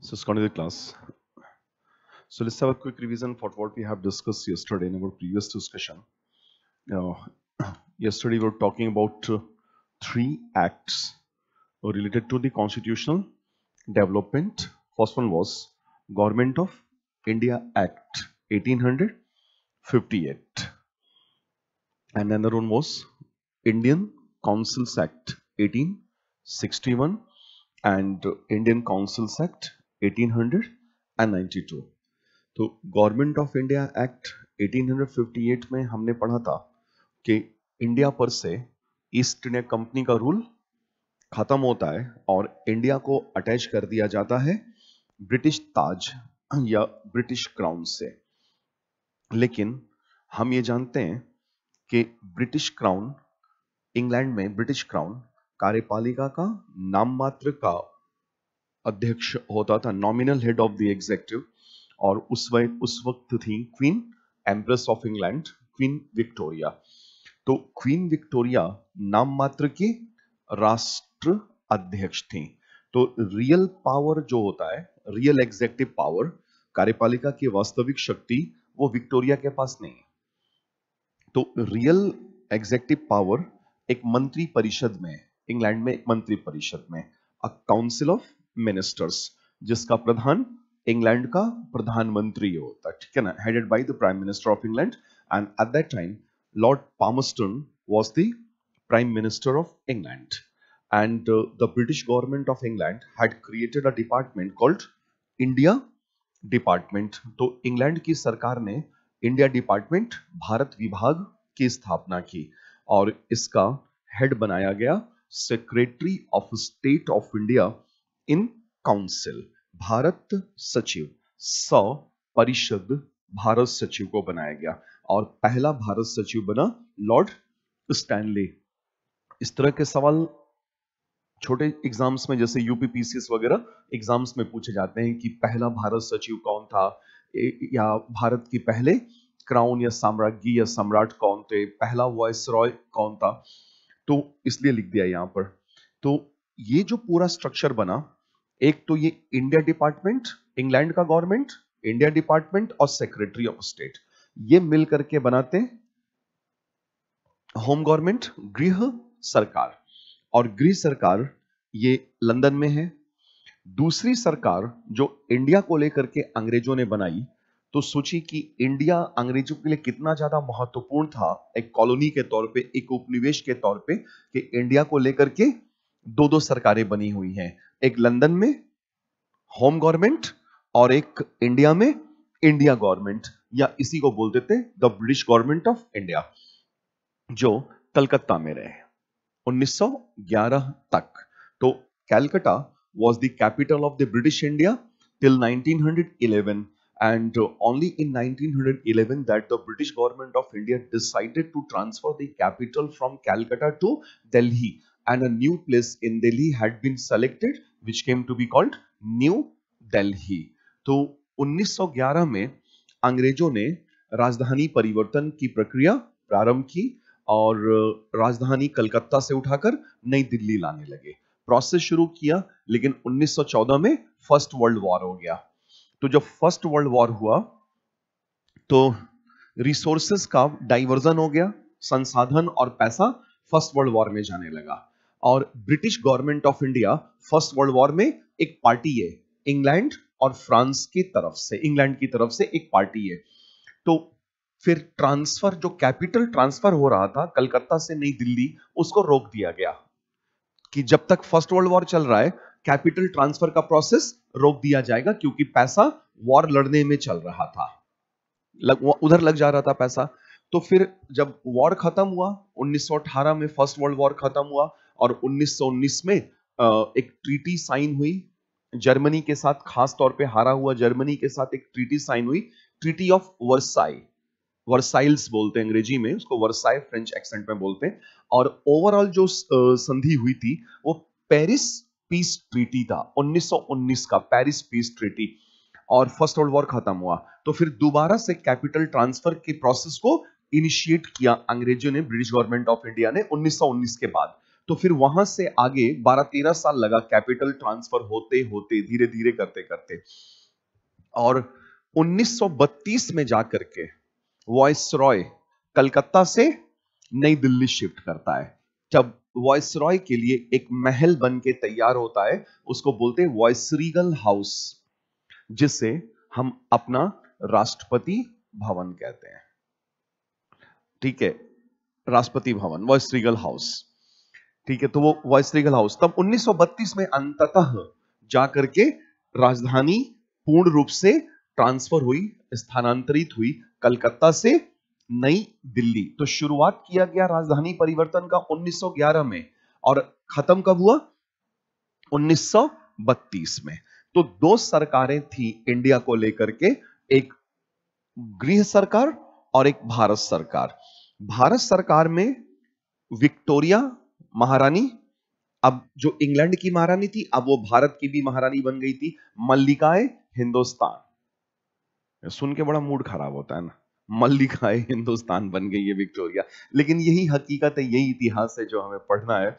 So let's continue the class. So let's have a quick revision for what we have discussed yesterday in our previous discussion. Uh, Yesterday we were talking about three acts related to the constitutional development. First one was Government of India Act 1858, and another one was Indian Councils Act 1861 and Indian Councils Act 1892. तो government of India act 1858 में हमने पढ़ा था कि India पर से east India company का rule खत्म होता है और इंडिया को अटैच कर दिया जाता है ब्रिटिश ताज या ब्रिटिश क्राउन से। लेकिन हम ये जानते हैं कि ब्रिटिश क्राउन, इंग्लैंड में ब्रिटिश क्राउन कार्यपालिका का नाम मात्र का अध्यक्ष होता था, nominal head of the executive, और उस वक्त थी queen empress of England, queen Victoria. तो क्वीन विक्टोरिया नाम मात्र की राष्ट्र अध्यक्ष थी। तो रियल पावर जो होता है, रियल एग्जीक्यूटिव पावर, कार्यपालिका की वास्तविक शक्ति, वो विक्टोरिया के पास नहीं है। तो रियल एग्जीक्यूटिव पावर एक मंत्री परिषद में, इंग्लैंड में एक मंत्री परिषद में, अ काउंसिल ऑफ मिनिस्टर्स, जिसका प्रधान इंग्लैंड का प्रधानमंत्री होता है, ठीक है ना, headed by the prime minister of England. And at that time Lord Palmerston was the prime minister of England, and the British government of England had created a department called India department. तो England की सरकार ने India department, Bharat विभाग की स्थापना की और इसका हेड बनाया गया secretary of state of India in council, Bharat सचिव, परिषद भारत सचिव को बनाया गया और पहला भारत सचिव बना लॉर्ड स्टैनली। इस तरह के सवाल छोटे एग्जाम्स में, जैसे यूपीपीसीएस वगैरह एग्जाम्स में पूछे जाते हैं कि पहला भारत सचिव कौन था, या भारत की पहले क्राउन या साम्राज्ञी या सम्राट कौन थे, पहला वायसरॉय कौन था, तो इसलिए लिख दिया यहां पर। तो ये जो पूरा स्ट्रक्चर बना, एक तो ये इंडिया डिपार्टमेंट, इंग्लैंड का गवर्नमेंट, इंडिया डिपार्टमेंट और सेक्रेटरी ऑफ स्टेट, ये मिल करके बनाते होम गवर्नमेंट, गृह सरकार। और गृह सरकार ये लंदन में है। दूसरी सरकार जो इंडिया को लेकर के अंग्रेजों ने बनाई, तो सोची कि इंडिया अंग्रेजों के लिए कितना ज्यादा महत्वपूर्ण था एक कॉलोनी के तौर पे, एक उपनिवेश के तौर पे, कि इंडिया को लेकर के दो दो सरकारें बनी हुई हैं, एक लंदन में होम गवर्नमेंट और एक इंडिया में इंडिया गवर्नमेंट, या इसी को बोलते थे the British government of India, जो कलकत्ता में रहे 1911 तक। तो Calcutta was the capital of the British India till 1911, and only in 1911 that the British government of India decided to transfer the capital from Calcutta to Delhi, and a new place in Delhi had been selected which came to be called New Delhi. तो 1911 में अंग्रेजों ने राजधानी परिवर्तन की प्रक्रिया प्रारंभ की और राजधानी कलकत्ता से उठाकर नई दिल्ली लाने लगे। प्रोसेस शुरू किया, लेकिन 1914 में फर्स्ट वर्ल्ड वॉर हो गया। तो जब फर्स्ट वर्ल्ड वॉर हुआ तो रिसोर्सेस का डाइवर्जन हो गया, संसाधन और पैसा फर्स्ट वर्ल्ड वॉर में जाने लगा। और British government of India first world war में एक पार्टी है, इंग्लैंड और फ्रांस की तरफ से, इंग्लैंड की तरफ से एक पार्टी है। तो फिर ट्रांसफर, जो कैपिटल ट्रांसफर हो रहा था कलकत्ता से नई दिल्ली, उसको रोक दिया गया कि जब तक फर्स्ट वर्ल्ड वॉर चल रहा है कैपिटल ट्रांसफर का प्रोसेस रोक दिया जाएगा, क्योंकि पैसा वॉर लड़ने में चल रहा था, उधर लग जा रहा था पैसा। तो फिर जब वॉर खत्म हुआ 1918 में, फर्स्ट वर्ल्ड वॉर खत्म हुआ और 1919 में एक ट्रीटी साइन हुई जर्मनी के साथ, खास तौर पे हारा हुआ जर्मनी के साथ एक ट्रीटी साइन हुई, ट्रीटी ऑफ वर्साई, वर्साइल्स बोलते हैं अंग्रेजी में उसको, वर्साई फ्रेंच एक्सेंट में बोलते हैं। और ओवरऑल जो संधि हुई थी वो पेरिस पीस ट्रीटी था, 1919 का पेरिस पीस ट्रीटी, और फर्स्ट वर्ल्ड वॉर खत्म हुआ। तो फिर दोबारा से कैपिटल ट्रांसफर के प्रोसेस को इनिशिएट किया अंग्रेजों ने, ब्रिटिश गवर्नमेंट ऑफ इंडिया ने 1919 के बाद। तो फिर वहां से आगे 12-13 साल लगा कैपिटल ट्रांसफर होते होते, धीरे धीरे करते करते, और 1932 में जाकर के वॉइसरॉय कलकत्ता से नई दिल्ली शिफ्ट करता है। जब वॉइसरॉय के लिए एक महल बन के तैयार होता है, उसको बोलते हैं वॉइसरीगल हाउस, जिसे हम अपना राष्ट्रपति भवन कहते हैं। ठीक है, राष्ट्रपति भवन, वॉइसरीगल हाउस। ठीक है, तो वो वॉइसरीगल हाउस तब 1932 में अंततः जाकर के राजधानी पूर्ण रूप से ट्रांसफर हुई, स्थानांतरित हुई कलकत्ता से नई दिल्ली। तो शुरुआत किया गया राजधानी परिवर्तन का 1911 में, और खत्म कब हुआ? 1932 में। तो दो सरकारें थी इंडिया को लेकर के, एक गृह सरकार और एक भारत सरकार। भारत सरकार में विक्टोरिया महारानी, अब जो इंग्लैंड की महारानी थी, अब वो भारत की भी महारानी बन गई थी, मल्लिकाए हिंदुस्तान। सुन के बड़ा मूड खराब होता है ना, मल्लिकाए हिंदुस्तान बन गई है विक्टोरिया, लेकिन यही हकीकत है, यही इतिहास है जो हमें पढ़ना है,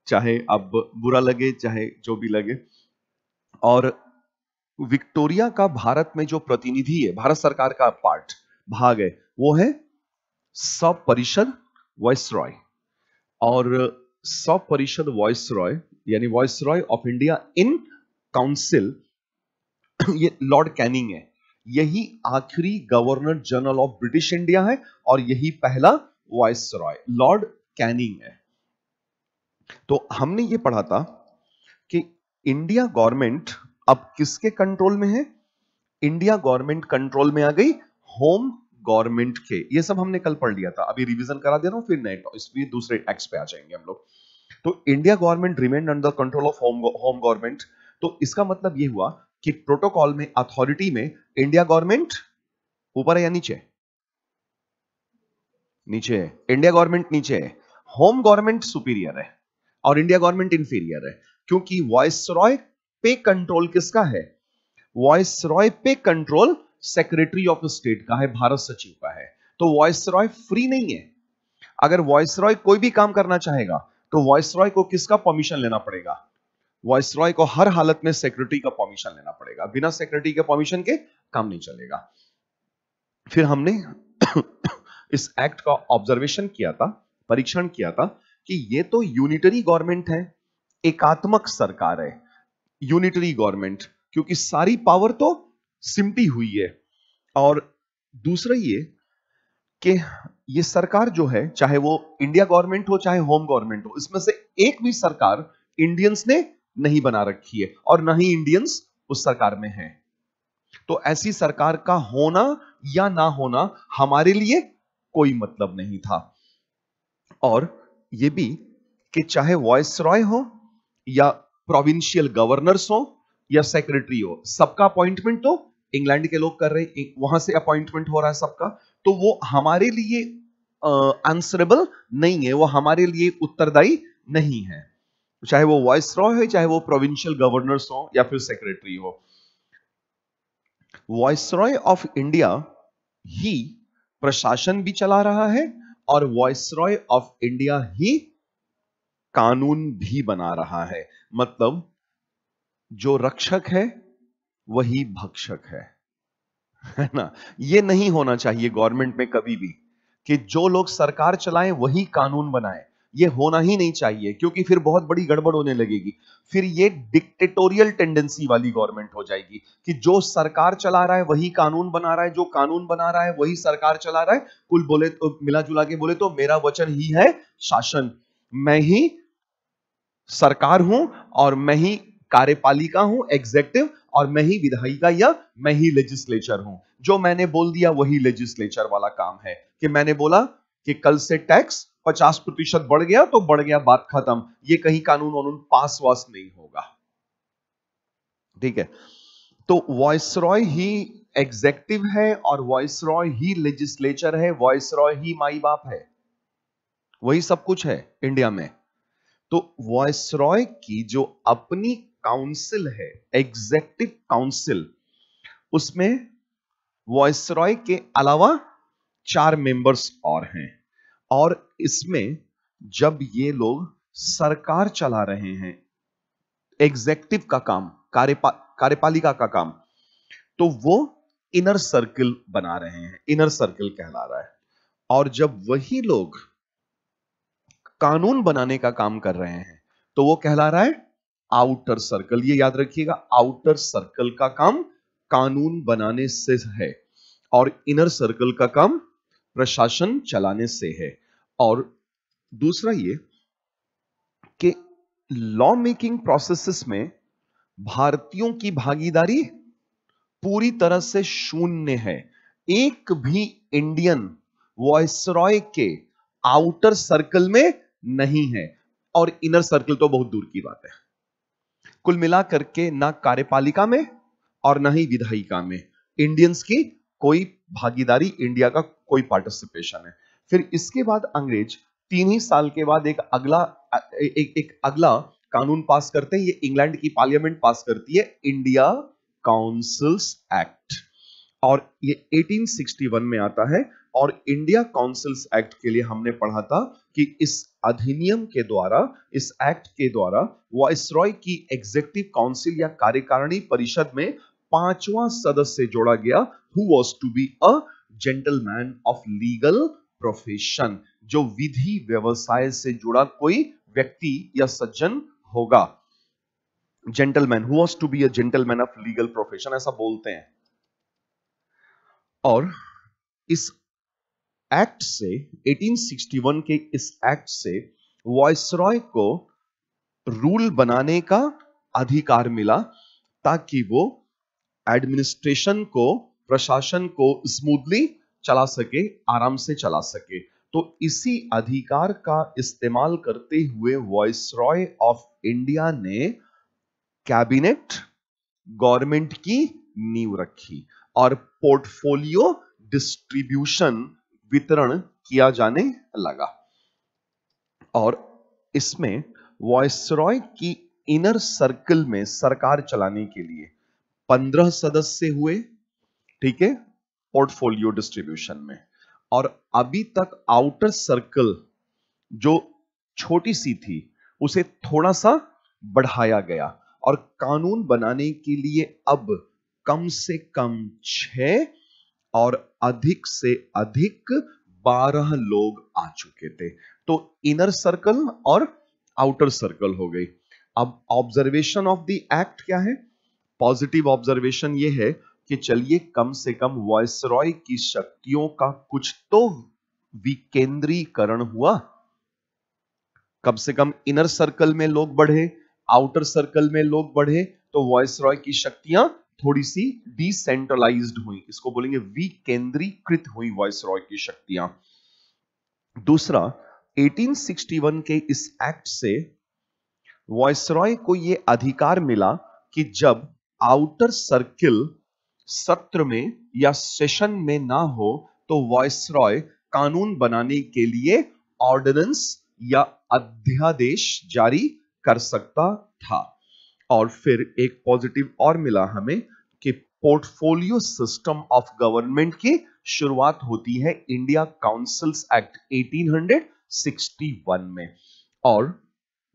चाहे अब बुरा लगे चाहे जो भी लगे। और विक्टोरिया का भारत में जो प्रतिनिधि है, भारत सरकार का पार्ट, भाग है, वो है सब परिषद वॉइसरॉय। और सब परिषद वॉइसरॉय यानी viceroy of India in council, ये लॉर्ड कैनिंग है, यही आखिरी governor general of British India है, और यही पहला वॉइसरॉय लॉर्ड कैनिंग है। तो हमने ये पढ़ा था कि इंडिया गवर्नमेंट अब किसके कंट्रोल में है? इंडिया गवर्नमेंट कंट्रोल में आ गई होम गवर्नमेंट के। ये सब हमने कल पढ़ लिया था, अभी रिवीजन करा दे रहा हूं, फिर नए इसलिए दूसरे टैक्स पे आ जाएंगे हम लोग। तो India government remain under control of home government. तो इसका मतलब ये हुआ कि प्रोटोकॉल में, अथॉरिटी में इंडिया गवर्नमेंट ऊपर है या नीचे? नीचे है। इंडिया गवर्नमेंट नीचे है, होम गवर्नमेंट सुपीरियर है और इंडिया गवर्नमेंट इंफीरियर है, क्योंकि वॉइसरॉय पे कंट्रोल किसका है? वॉइसरॉय पे कंट्रोल सेक्रेटरी ऑफ स्टेट का है, भारत सचिव का है। तो वॉइसरॉय फ्री नहीं है। अगर वॉइसरॉय कोई भी काम करना चाहेगा तो वॉइसरॉय को किसका परमिशन लेना पड़ेगा? वॉइसरॉय को हर हालत में सेक्रेटरी का परमिशन लेना पड़ेगा, बिना सेक्रेटरी के परमिशन के काम नहीं चलेगा। फिर हमने इस एक्ट का ऑब्जर्वेशन किया था, परीक्षण किया था कि ये तो यूनिटरी गवर्नमेंट है, एकात्मक सरकार है, यूनिटरी गवर्नमेंट, क्योंकि सारी पावर तो सिमटी हुई है। और दूसरा ये कि ये सरकार जो है, चाहे वो इंडिया गवर्नमेंट हो चाहे होम गवर्नमेंट हो, इसमें से एक भी सरकार इंडियंस ने नहीं बना रखी है, और ना ही इंडियंस उस सरकार में है। तो ऐसी सरकार का होना या ना होना हमारे लिए कोई मतलब नहीं था। और यह भी कि चाहे वॉइसरॉय हो या प्रोविंशियल गवर्नर्स हो या सेक्रेटरी हो, सबका अपॉइंटमेंट तो इंग्लैंड के लोग कर रहे हैं, वहां से अपॉइंटमेंट हो रहा है सबका, तो वो हमारे लिए आंसरेबल नहीं है, वो हमारे लिए उत्तरदायी नहीं है, चाहे वो वॉइसरॉय हो, चाहे वो प्रोविंशियल गवर्नर्स हो या फिर सेक्रेटरी हो। वॉइसरॉय ऑफ इंडिया ही प्रशासन भी चला रहा है और वॉइसरॉय ऑफ इंडिया ही कानून भी बना रहा है। मतलब जो रक्षक है वही भक्षक है ना? ये नहीं होना चाहिए गवर्नमेंट में कभी भी कि जो लोग सरकार चलाएं वही कानून बनाएं। ये होना ही नहीं चाहिए, क्योंकि फिर बहुत बड़ी गड़बड़ होने लगेगी। फिर ये डिक्टेटोरियल टेंडेंसी वाली गवर्नमेंट हो जाएगी कि जो सरकार चला रहा है वही कानून बना रहा है, जो कानून बना रहा है वही सरकार चला रहा है। कुल बोले तो, मिला जुला के बोले तो, मेरा वचन ही है शासन, मैं ही सरकार हूं और मैं ही कार्यपालिका हूं, एग्जीक्यूटिव, और मैं ही विधायिका या मैं ही लेजिस्लेचर हूं। जो मैंने बोल दिया वही लेजिस्लेचर वाला काम है कि मैंने बोला कि कल से टैक्स 50% बढ़ गया तो बढ़ गया, बात खत्म। ये कहीं कानून वानून पास वास नहीं होगा। ठीक है, तो वॉइसरॉय ही एग्जीक्यूटिव है और वॉइसरॉय ही लेजिस्लेचर है, वॉइसरॉय ही माई बाप है, वही सब कुछ है इंडिया में। तो वॉइसरॉय की जो अपनी काउंसिल है, एग्जीक्यूटिव काउंसिल, उसमें वॉइसरॉय के अलावा 4 मेंबर्स और हैं। और इसमें जब ये लोग सरकार चला रहे हैं, एग्जेक्टिव का काम, कार्यपालिका का काम, तो वो इनर सर्किल बना रहे हैं, इनर सर्किल कहला रहा है। और जब वही लोग कानून बनाने का काम कर रहे हैं तो वो कहला रहा है आउटर सर्कल। ये याद रखिएगा, आउटर सर्कल का काम कानून बनाने से है और इनर सर्कल का काम प्रशासन चलाने से है। और दूसरा ये कि लॉ मेकिंग प्रोसेसेस में भारतीयों की भागीदारी पूरी तरह से शून्य है। एक भी इंडियन वॉइसरॉय के आउटर सर्कल में नहीं है और इनर सर्कल तो बहुत दूर की बात है। कुल मिलाकर के ना कार्यपालिका में और ना ही विधायिका में इंडियंस की कोई भागीदारी, इंडिया का कोई पार्टिसिपेशन है। फिर इसके बाद अंग्रेज 3 ही साल के बाद एक अगला कानून पास करते हैं। ये इंग्लैंड की पार्लियामेंट पास करती है, इंडिया काउंसिल्स एक्ट, और ये 1861 में आता है। और इंडिया काउंसिल्स एक्ट के लिए हमने पढ़ा था कि इस अधिनियम के द्वारा, इस एक्ट के द्वारा वाइसरॉय की एग्जीक्यूटिव काउंसिल या कार्यकारिणी परिषद में 5वां सदस्य जोड़ा गया, who was to be a gentleman of legal profession, जो विधि व्यवसाय से जुड़ा कोई व्यक्ति या सज्जन होगा। Gentleman, who was to be a gentleman of legal profession, ऐसा बोलते हैं। और इस एक्ट से, 1861 के इस एक्ट से वाइसरॉय को रूल बनाने का अधिकार मिला ताकि वो एडमिनिस्ट्रेशन को, प्रशासन को स्मूथली चला सके, आराम से चला सके। तो इसी अधिकार का इस्तेमाल करते हुए वाइसरॉय ऑफ इंडिया ने कैबिनेट गवर्नमेंट की नींव रखी और पोर्टफोलियो डिस्ट्रीब्यूशन, वितरण किया जाने लगा। और इसमें वाइसरॉय की इनर सर्कल में सरकार चलाने के लिए 15 सदस्य हुए, ठीक है, पोर्टफोलियो डिस्ट्रीब्यूशन में। और अभी तक आउटर सर्कल जो छोटी सी थी उसे थोड़ा सा बढ़ाया गया और कानून बनाने के लिए अब कम से कम 6 और अधिक से अधिक 12 लोग आ चुके थे। तो इनर सर्कल और आउटर सर्कल हो गई। अब ऑब्जर्वेशन ऑफ द एक्ट क्या है? पॉजिटिव ऑब्जर्वेशन ये है कि चलिए कम से कम वाइसरॉय की शक्तियों का कुछ तो विकेंद्रीकरण हुआ। कम से कम इनर सर्कल में लोग बढ़े, आउटर सर्कल में लोग बढ़े, तो वाइसरॉय की शक्तियां थोड़ी सी डिसेंट्रलाइज्ड हुई, इसको बोलेंगे विकेंद्रीकृत हुई वाइसरॉय की शक्तियां। दूसरा, 1861 के इस एक्ट से वाइसरॉय को यह अधिकार मिला कि जब आउटर सर्किल सत्र में या सेशन में ना हो तो वाइसरॉय कानून बनाने के लिए ऑर्डिनेंस या अध्यादेश जारी कर सकता था। और फिर एक पॉजिटिव और मिला हमें कि पोर्टफोलियो सिस्टम ऑफ गवर्नमेंट की शुरुआत होती है इंडिया काउंसिल्स एक्ट 1861 में। और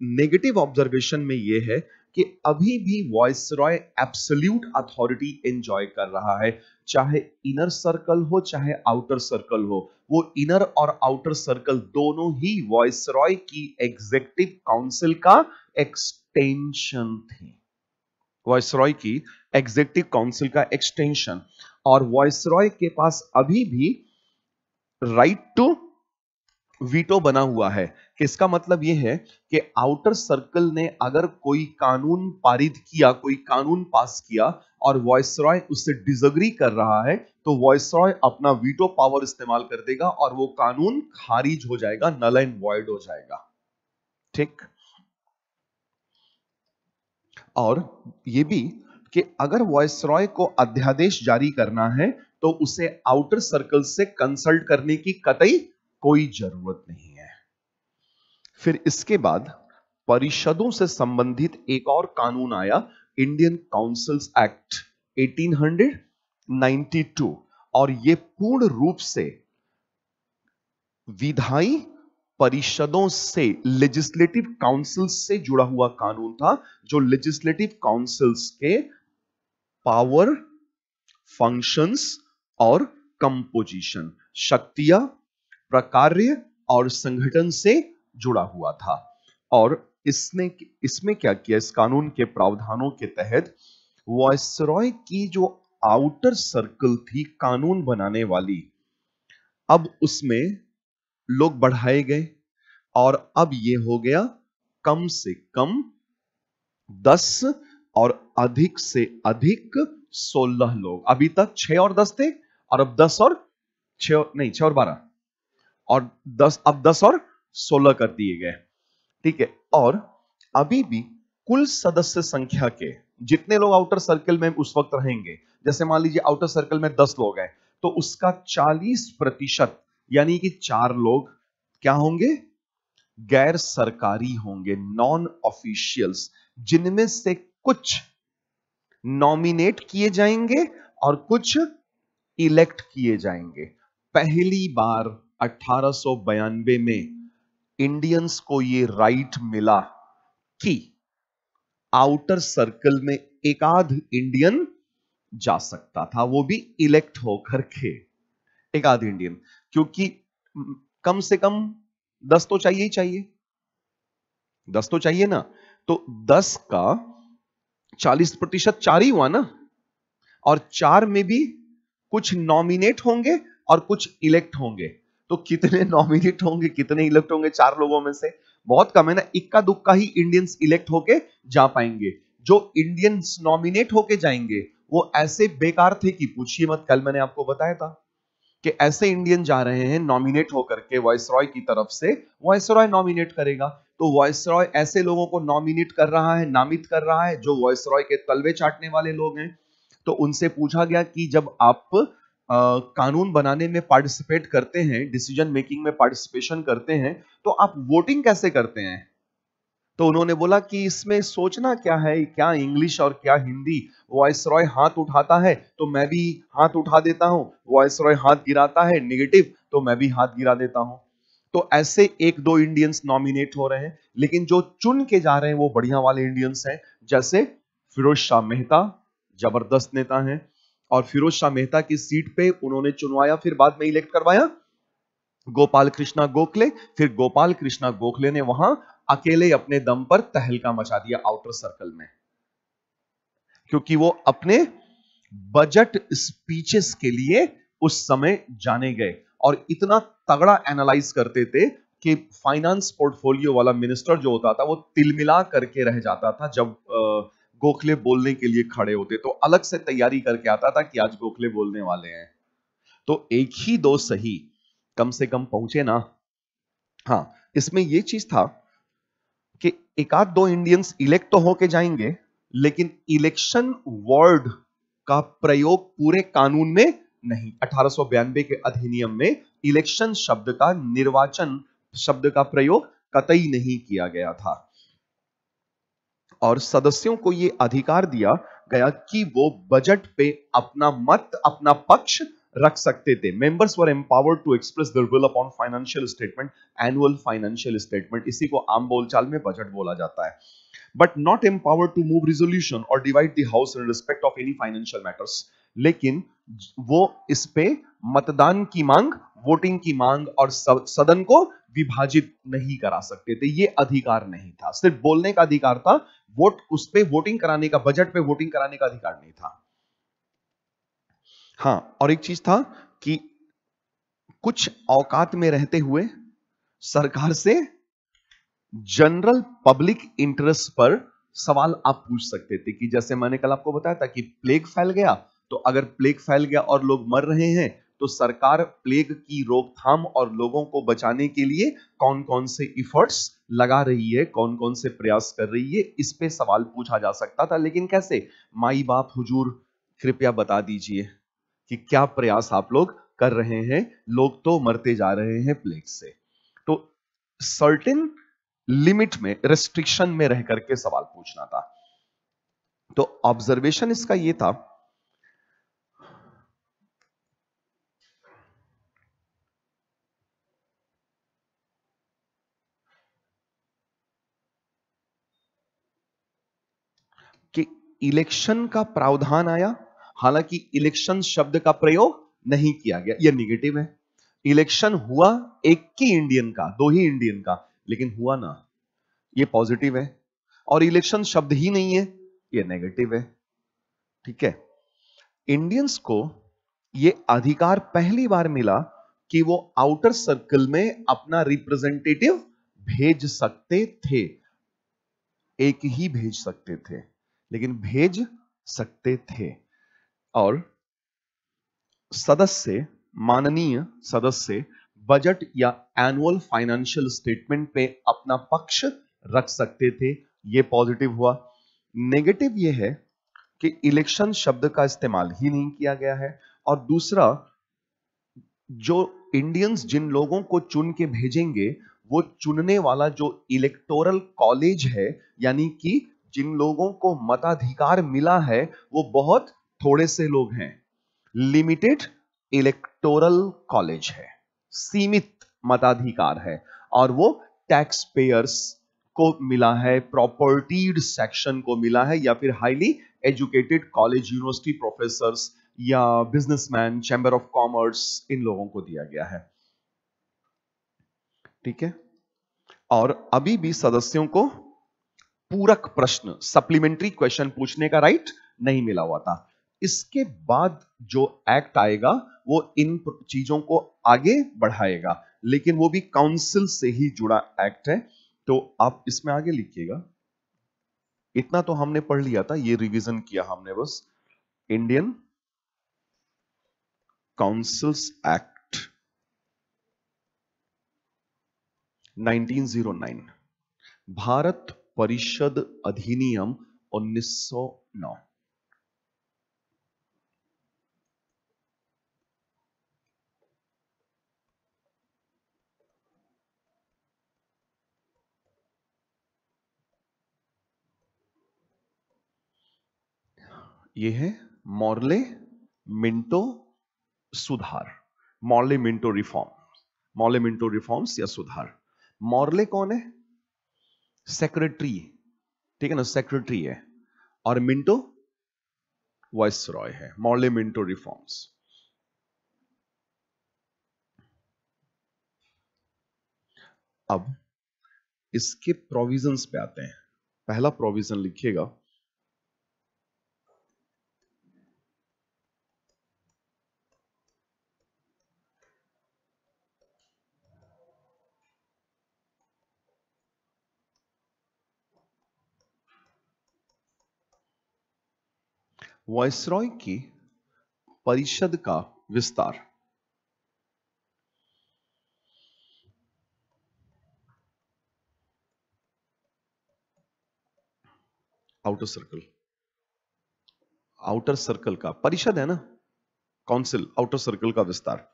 नेगेटिव ऑब्जर्वेशन में यह है कि अभी भी वाइसरॉय एब्सोल्यूट अथॉरिटी एंजॉय कर रहा है, चाहे इनर सर्कल हो चाहे आउटर सर्कल हो। वो इनर और आउटर सर्कल दोनों ही वाइसरॉय की एग्जीक्यूटिव काउंसिल का एक्सटेंशन थे, वाइसरॉय की एग्जीक्यूटिव काउंसिल का एक्सटेंशन। और वाइसरॉय के पास अभी भी राइट टू वीटो बना हुआ है कि इसका मतलब यह है कि आउटर सर्कल ने अगर कोई कानून पारित किया, कोई कानून पास किया और वाइसरॉय उससे डिसएग्री कर रहा है, तो वाइसरॉय अपना वीटो पावर इस्तेमाल कर देगा और वो कानून खारिज हो जाएगा, नल एंड वॉइड हो जाएगा। ठीक। और यह भी कि अगर वाइसरॉय को अध्यादेश जारी करना है तो उसे आउटर सर्कल से कंसल्ट करने की कतई कोई जरूरत नहीं है। फिर इसके बाद परिषदों से संबंधित एक और कानून आया, इंडियन काउंसिल्स एक्ट 1892, और यह पूर्ण रूप से विधायी परिषदों से, लेजिस्लेटिव काउंसिल से जुड़ा हुआ कानून था, जो लेजिस्लेटिव काउंसिल्स के पावर, फंक्शंस और कंपोजिशन, शक्तियां, प्रकार्य और संगठन से जुड़ा हुआ था। और इसमें क्या किया, इस कानून के प्रावधानों के तहत वायसरॉय की जो आउटर सर्कल थी कानून बनाने वाली, अब उसमें लोग बढ़ाए गए और अब ये हो गया कम से कम 10 और अधिक से अधिक 16 लोग। अभी तक 6 और 10 थे और अब 10 और 6, नहीं 6 और 12 और 10, अब 10 और 16 कर दिए गए। ठीक है, और अभी भी कुल सदस्य संख्या के जितने लोग आउटर सर्कल में उस वक्त रहेंगे, जैसे मान लीजिए आउटर सर्कल में 10 लोग हैं, तो उसका 40% यानी कि 4 लोग क्या होंगे, गैर सरकारी होंगे, नॉन ऑफिशियल्स, जिनमें से कुछ नॉमिनेट किए जाएंगे और कुछ इलेक्ट किए जाएंगे। पहली बार 1892 में इंडियंस को यह राइट मिला कि आउटर सर्कल में एक आध इंडियन जा सकता था, वो भी इलेक्ट होकर के, एक आध इंडियन, क्योंकि कम से कम 10 तो चाहिए ही चाहिए, 10 तो चाहिए ना। तो 10 का 40% 4 ही हुआ ना, और 4 में भी कुछ नॉमिनेट होंगे और कुछ इलेक्ट होंगे। तो कितने नॉमिनेट होंगे, कितने इलेक्ट होंगे 4 लोगों में से? बहुत कम है ना, इक्का दुक्का ही इंडियंस इलेक्ट होके जा पाएंगे। जो इंडियंस नॉमिनेट होके जाएंगे वो ऐसे बेकार थे कि पूछिए मत। कल मैंने आपको बताया था कि ऐसे इंडियन जा रहे हैं नॉमिनेट होकर के वायसरॉय की तरफ से, वायसरॉय नॉमिनेट करेगा, तो वायसरॉय ऐसे लोगों को नॉमिनेट कर रहा है, नामित कर रहा है जो वायसरॉय के तलवे चाटने वाले लोग हैं। तो उनसे पूछा गया कि जब आप कानून बनाने में पार्टिसिपेट करते हैं, डिसीजन मेकिंग में पार्टिसिपेशन करते हैं, तो आप वोटिंग कैसे करते हैं? तो उन्होंने बोला कि इसमें सोचना क्या है, क्या इंग्लिश और क्या हिंदी। वॉइसरॉय हाथ उठाता है तो मैं भी हाथ उठा देता हूं, वॉइसरॉय हाथ गिराता है नेगेटिव तो मैं भी हाथ गिरा देता हूं। तो ऐसे एक दो इंडियंस नॉमिनेट हो रहे हैं, लेकिन जो चुन के जा रहे हैं वो बढ़िया वाले इंडियंस हैं। जैसे फिरोज शाह मेहता, जबरदस्त नेता हैं, और फिरोज शाह मेहता की सीट पे उन्होंने चुनवाया, फिर बाद में इलेक्ट करवाया गोपाल कृष्णा गोखले। फिर गोपाल कृष्णा गोखले ने वहां अकेले अपने दम पर तहलका मचा दिया आउटर सर्कल में, क्योंकि वो अपने बजट स्पीचेस के लिए उस समय जाने गए और इतना तगड़ा एनालाइज करते थे कि फाइनेंस पोर्टफोलियो वाला मिनिस्टर जो होता था वो तिलमिला करके रह जाता था। जब गोखले बोलने के लिए खड़े होते तो अलग से तैयारी करके आता था कि आज गोखले बोलने वाले हैं। तो एक ही दो सही कम से कम पहुंचे ना। हाँ, इसमें यह चीज था कि एक आध दो इंडियंस इलेक्ट तो होके जाएंगे, लेकिन इलेक्शन वर्ड का प्रयोग पूरे कानून में नहीं। 1892 के अधिनियम में इलेक्शन शब्द का, निर्वाचन शब्द का प्रयोग कतई नहीं किया गया था। और सदस्यों को यह अधिकार दिया गया कि वो बजट पे अपना मत, अपना पक्ष रख सकते थे। Members were empowered to express their will upon financial statement, annual financial statement, इसी को आम बोलचाल में बजट बोला जाता है। But not empowered to move resolution और divide the house in respect of any financial matters. लेकिन वो इस पे मतदान की मांग, वोटिंग की मांग और सदन को विभाजित नहीं करा सकते थे, ये अधिकार नहीं था। सिर्फ बोलने का अधिकार था, वोट उस पे वोटिंग कराने का, बजट पे वोटिंग कराने का अधिकार नहीं था। हां, और एक चीज था कि कुछ औकात में रहते हुए सरकार से जनरल पब्लिक इंटरेस्ट पर सवाल आप पूछ सकते थे। कि जैसे मैंने कल आपको बताया था कि प्लेग फैल गया, तो अगर प्लेग फैल गया और लोग मर रहे हैं तो सरकार प्लेग की रोकथाम और लोगों को बचाने के लिए कौन कौन से इफर्ट्स लगा रही है, कौन कौन से प्रयास कर रही है, इस पे सवाल पूछा जा सकता था। लेकिन कैसे? माई बाप हुजूर कृपया बता दीजिए कि क्या प्रयास आप लोग कर रहे हैं, लोग तो मरते जा रहे हैं प्लेग से। तो सर्टेन लिमिट में, रेस्ट्रिक्शन में रह करके सवाल पूछना था। तो ऑब्जर्वेशन इसका यह था इलेक्शन का प्रावधान आया, हालांकि इलेक्शन शब्द का प्रयोग नहीं किया गया, यह नेगेटिव है। इलेक्शन हुआ एक ही इंडियन का, दो ही इंडियन का, लेकिन हुआ ना, यह पॉजिटिव है। और इलेक्शन शब्द ही नहीं है, यह नेगेटिव है। ठीक है, इंडियंस को यह अधिकार पहली बार मिला कि वो आउटर सर्कल में अपना रिप्रेजेंटेटिव भेज सकते थे। एक ही भेज सकते थे, लेकिन भेज सकते थे। और सदस्य, माननीय सदस्य बजट या एनुअल फाइनेंशियल स्टेटमेंट पे अपना पक्ष रख सकते थे, यह पॉजिटिव हुआ। नेगेटिव यह है कि इलेक्शन शब्द का इस्तेमाल ही नहीं किया गया है। और दूसरा, जो इंडियंस जिन लोगों को चुन के भेजेंगे, वो चुनने वाला जो इलेक्टोरल कॉलेज है, यानी कि जिन लोगों को मताधिकार मिला है, वो बहुत थोड़े से लोग हैं। लिमिटेड इलेक्टोरल कॉलेज है, सीमित मताधिकार है, और वो टैक्स पेयर्स को मिला है, प्रॉपर्टीड सेक्शन को मिला है, या फिर highly educated college university professors या बिजनेसमैन, चैंबर ऑफ कॉमर्स, इन लोगों को दिया गया है। ठीक है, और अभी भी सदस्यों को पूरक प्रश्न, सप्लीमेंट्री क्वेश्चन पूछने का राइट नहीं मिला हुआ था। इसके बाद जो एक्ट आएगा वो इन चीजों को आगे बढ़ाएगा, लेकिन वो भी काउंसिल से ही जुड़ा एक्ट है। तो आप इसमें आगे लिखिएगा। इतना तो हमने पढ़ लिया था, ये रिवीजन किया हमने बस। इंडियन काउंसिल्स एक्ट 1909, भारत परिषद अधिनियम 1909। यह है मॉर्ले मिंटो सुधार, Morley Minto reform, Morley Minto reforms या सुधार। मॉर्ले कौन है? सेक्रेटरी, ठीक है ना, सेक्रेटरी है। और मिंटो वाइसरॉय है। Morley Minto reforms. अब इसके प्रोविजंस पे आते हैं। पहला प्रोविजन लिखिएगा, वाइसरॉय की परिषद का विस्तार। आउटर सर्कल, आउटर सर्कल का परिषद है ना, काउंसिल, आउटर सर्कल का विस्तार।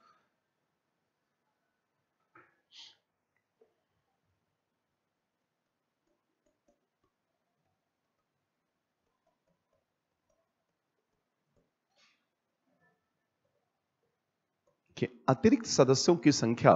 कि अतिरिक्त सदस्यों की संख्या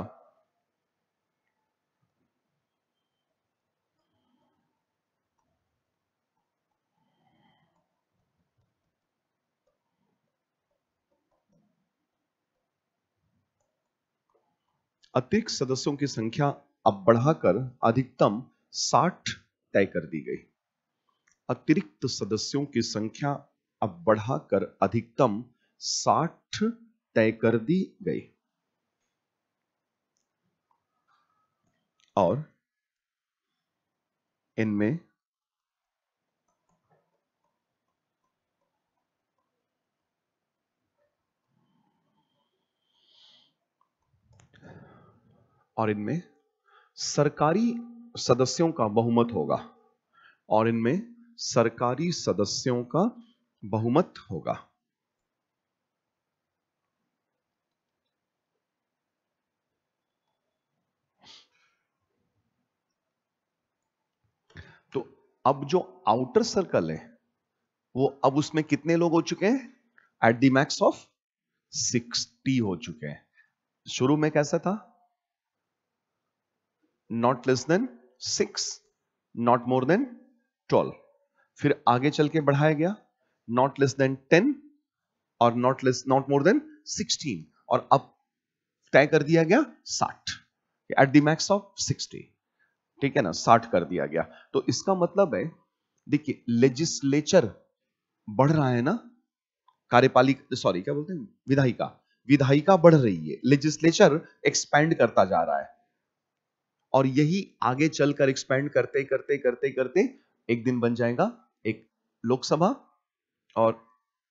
अतिरिक्त सदस्यों की संख्या अब बढ़ाकर अधिकतम 60 तय कर दी गई। अतिरिक्त सदस्यों की संख्या अब बढ़ाकर अधिकतम 60 तय कर दी गई। और इनमें सरकारी सदस्यों का बहुमत होगा। और इनमें सरकारी सदस्यों का बहुमत होगा। तो अब जो आउटर सर्कल है, वो अब उसमें कितने लोग हो चुके हैं? एट द मैक्स ऑफ 60 हो चुके हैं। शुरू में कैसा था? Not less than 6, not more than 12। फिर आगे चल के बढ़ाया गया नॉट लेस देन 10 और नॉट मोर देन 16, और अब तय कर दिया गया 60 एट द मैक्स ऑफ 60, ठीक है ना, 60 कर दिया गया। तो इसका मतलब है, देखिए लेजिस्लेचर बढ़ रहा है ना, कार्यपालिका, सॉरी क्या बोलते हैं, विधायिका, विधायिका बढ़ रही है, लेजिस्लेचर एक्सपैंड करता जा रहा है, और यही आगे चलकर एक्सपैंड करते करते करते करते एक दिन बन जाएगा एक लोकसभा और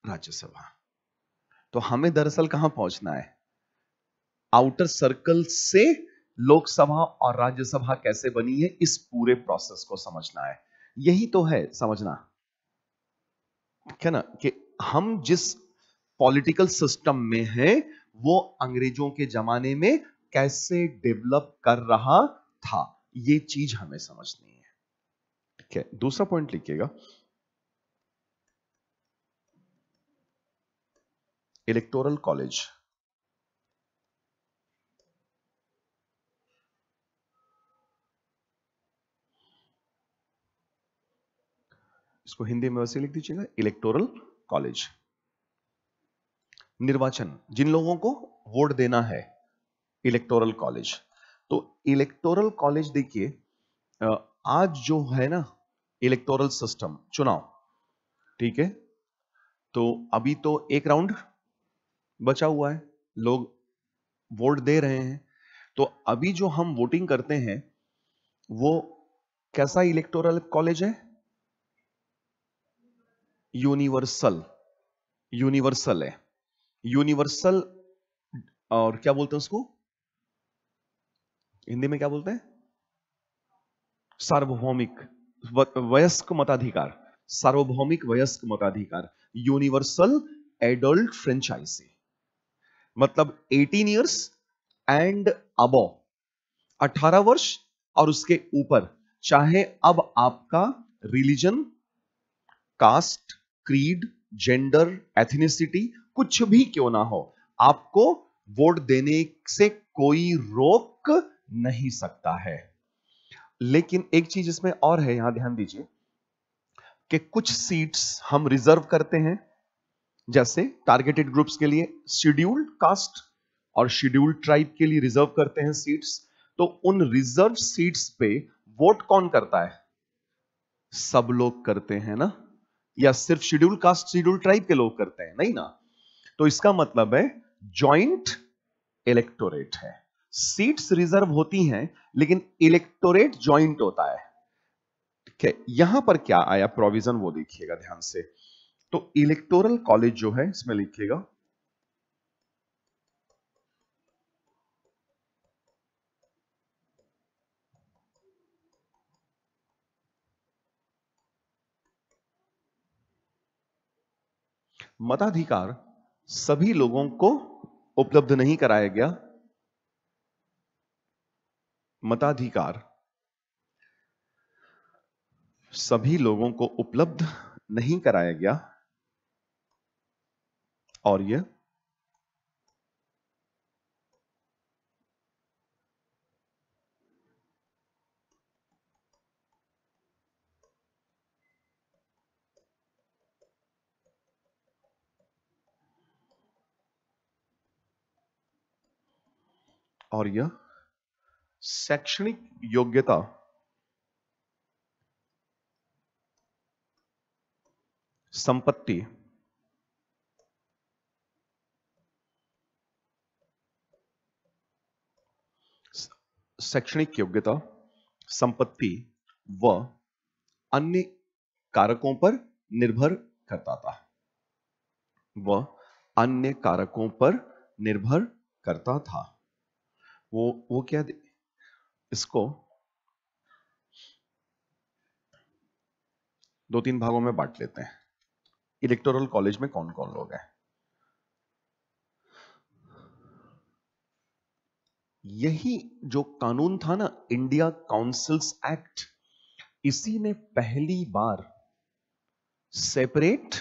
राज्यसभा। तो हमें दरअसल कहां पहुंचना है, आउटर सर्कल से लोकसभा और राज्यसभा कैसे बनी है, इस पूरे प्रोसेस को समझना है। यही तो है समझना, क्या ना, कि हम जिस पॉलिटिकल सिस्टम में हैं वो अंग्रेजों के जमाने में कैसे डेवलप कर रहा था, ये चीज हमें समझनी है। ठीक है, दूसरा पॉइंट लिखिएगा, इलेक्टोरल कॉलेज। इसको हिंदी में वैसे लिख दीजिएगा, इलेक्टोरल कॉलेज। निर्वाचन, जिन लोगों को वोट देना है, इलेक्टोरल कॉलेज। तो इलेक्टोरल कॉलेज देखिए, आज जो है ना इलेक्टोरल सिस्टम, चुनाव, ठीक है, तो अभी तो एक राउंड बचा हुआ है, लोग वोट दे रहे हैं, तो अभी जो हम वोटिंग करते हैं वो कैसा इलेक्टोरल कॉलेज है, यूनिवर्सल, यूनिवर्सल है, यूनिवर्सल, और क्या बोलते हैं उसको हिंदी में, क्या बोलते हैं, सार्वभौमिक वयस्क मताधिकार, सार्वभौमिक वयस्क मताधिकार, यूनिवर्सल एडल्ट फ्रेंचाइजी, मतलब 18 इयर्स एंड अबव, 18 वर्ष और उसके ऊपर, चाहे अब आपका religion, caste, creed, gender, ethnicity कुछ भी क्यों ना हो, आपको वोट देने से कोई रोक नहीं सकता है। लेकिन एक चीज इसमें और है, यहां ध्यान दीजिए कि कुछ सीट्स हम रिजर्व करते हैं, जैसे टारगेटेड ग्रुप्स के लिए शेड्यूल्ड कास्ट और शेड्यूल्ड ट्राइब के लिए रिजर्व करते हैं सीट्स। तो उन रिजर्व सीट्स पे वोट कौन करता है, सब लोग करते हैं ना, या सिर्फ शेड्यूल्ड कास्ट शेड्यूल्ड ट्राइब के लोग करते हैं, नहीं ना। तो इसका मतलब है जॉइंट इलेक्टोरेट है, सीट्स रिजर्व होती हैं लेकिन इलेक्टोरेट जॉइंट होता है। ठीक है, यहां पर क्या आया प्रोविजन, वो देखिएगा ध्यान से। तो इलेक्टोरल कॉलेज जो है, इसमें लिखिएगा मताधिकार सभी लोगों को उपलब्ध नहीं कराया गया, मताधिकार सभी लोगों को उपलब्ध नहीं कराया गया, और यह शैक्षणिक योग्यता, संपत्ति, शैक्षणिक योग्यता, संपत्ति व अन्य कारकों पर निर्भर करता था, वह अन्य कारकों पर निर्भर करता था। वो क्या, इसको दो तीन भागों में बांट लेते हैं, इलेक्टोरल कॉलेज में कौन कौन लोग हैं। यही जो कानून था ना, इंडिया काउंसिल्स एक्ट, इसी ने पहली बार सेपरेट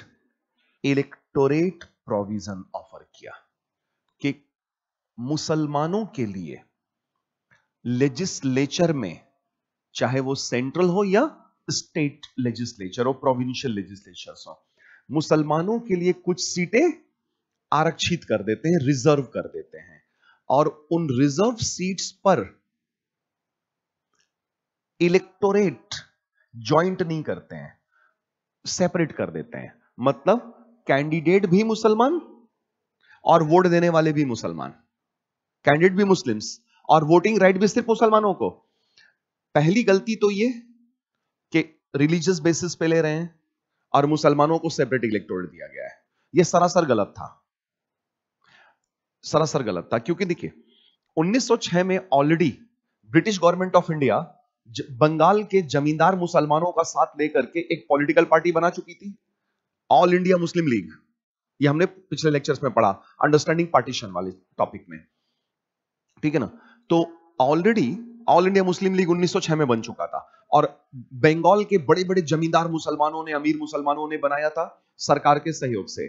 इलेक्टोरेट प्रोविजन ऑफर किया कि मुसलमानों के लिए लेजिस्लेचर में, चाहे वो सेंट्रल हो या स्टेट लेजिस्लेचर और प्रोविंशियल लेजिस्लेचर हो, मुसलमानों के लिए कुछ सीटें आरक्षित कर देते हैं, रिजर्व कर देते हैं, और उन रिजर्व सीट्स पर इलेक्टोरेट ज्वाइंट नहीं करते हैं, सेपरेट कर देते हैं। मतलब कैंडिडेट भी मुसलमान और वोट देने वाले भी मुसलमान, कैंडिडेट भी मुस्लिम्स और वोटिंग राइट भी सिर्फ मुसलमानों को। पहली गलती तो ये कि रिलीजियस बेसिस पे ले रहे हैं और मुसलमानों को सेपरेट इलेक्टोरेट दिया गया है। यह सरासर गलत था, सरासर गलत था। क्योंकि देखिए 1906 में already British government of India Bengal के जमींदार मुसलमानों का साथ लेकर के एक पॉलिटिकल पार्टी बना चुकी थी, ऑल इंडिया मुस्लिम लीग। ये हमने पिछले लेक्चर्स में पढ़ा, अंडरस्टैंडिंग पार्टीशन वाले टॉपिक में, ठीक है ना। तो already all India Muslim league 1906 में बन चुका था और बंगाल के बड़े बड़े जमींदार मुसलमानों ने, अमीर मुसलमानों ने बनाया था सरकार के सहयोग से।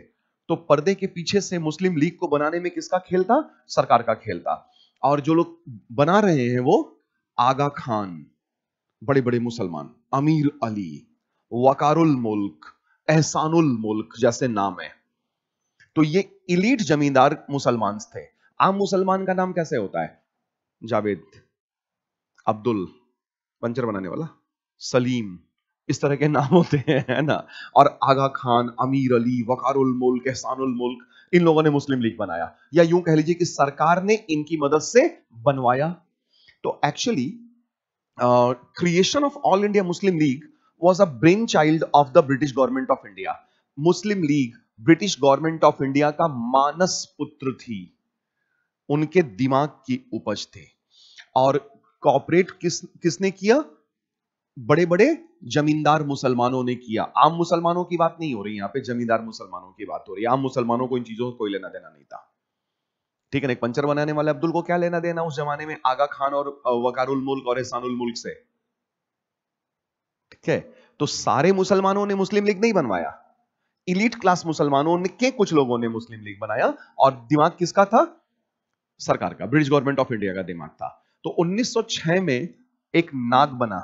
तो पर्दे के पीछे से मुस्लिम लीग को बनाने में किसका खेल था? सरकार का खेल था। और जो लोग बना रहे हैं वो आगा खान, बड़े बड़े मुसलमान, अमीर अली, वकारुल मुल्क, एहसानुल मुल्क जैसे नाम है। तो ये इलीट जमींदार मुसलमान थे। आम मुसलमान का नाम कैसे होता है? जावेद, अब्दुल, पंचर बनाने वाला, सलीम, इस तरह के नाम होते हैं, है ना। और आगा खान, अमीर अली, वकारुल मुल्क, एहसानुल मुल्क, इन लोगों ने मुस्लिम लीग बनाया, या यूं कह लीजिए कि सरकार ने इनकी मदद से बनवाया। तो actually creation of All India Muslim League was a brainchild of the British government of India. Muslim league British government of India का मानस पुत्र थी, उनके दिमाग की उपज थे। और कॉपरेट किसने किया? बड़े बड़े जमींदार मुसलमानों ने किया। आम मुसलमानों की बात नहीं हो रही यहां पे, जमींदार मुसलमानों की बात हो रही है। आम मुसलमानों को इन चीजों को कोई लेना देना नहीं था, ठीक है ना। एक पंचर बनाने वाले अब्दुल को क्या लेना देना उस जमाने में आगा खान और वकारुल मुल्क और एहसानुल मुल्क से? ठीक है। तो सारे मुसलमानों ने मुस्लिम लीग नहीं बनवाया, इलीट क्लास मुसलमानों ने के कुछ लोगों ने मुस्लिम लीग बनाया। और दिमाग किसका था? सरकार का, ब्रिटिश गवर्नमेंट ऑफ इंडिया का दिमाग था। तो 1906 में एक नाग बना,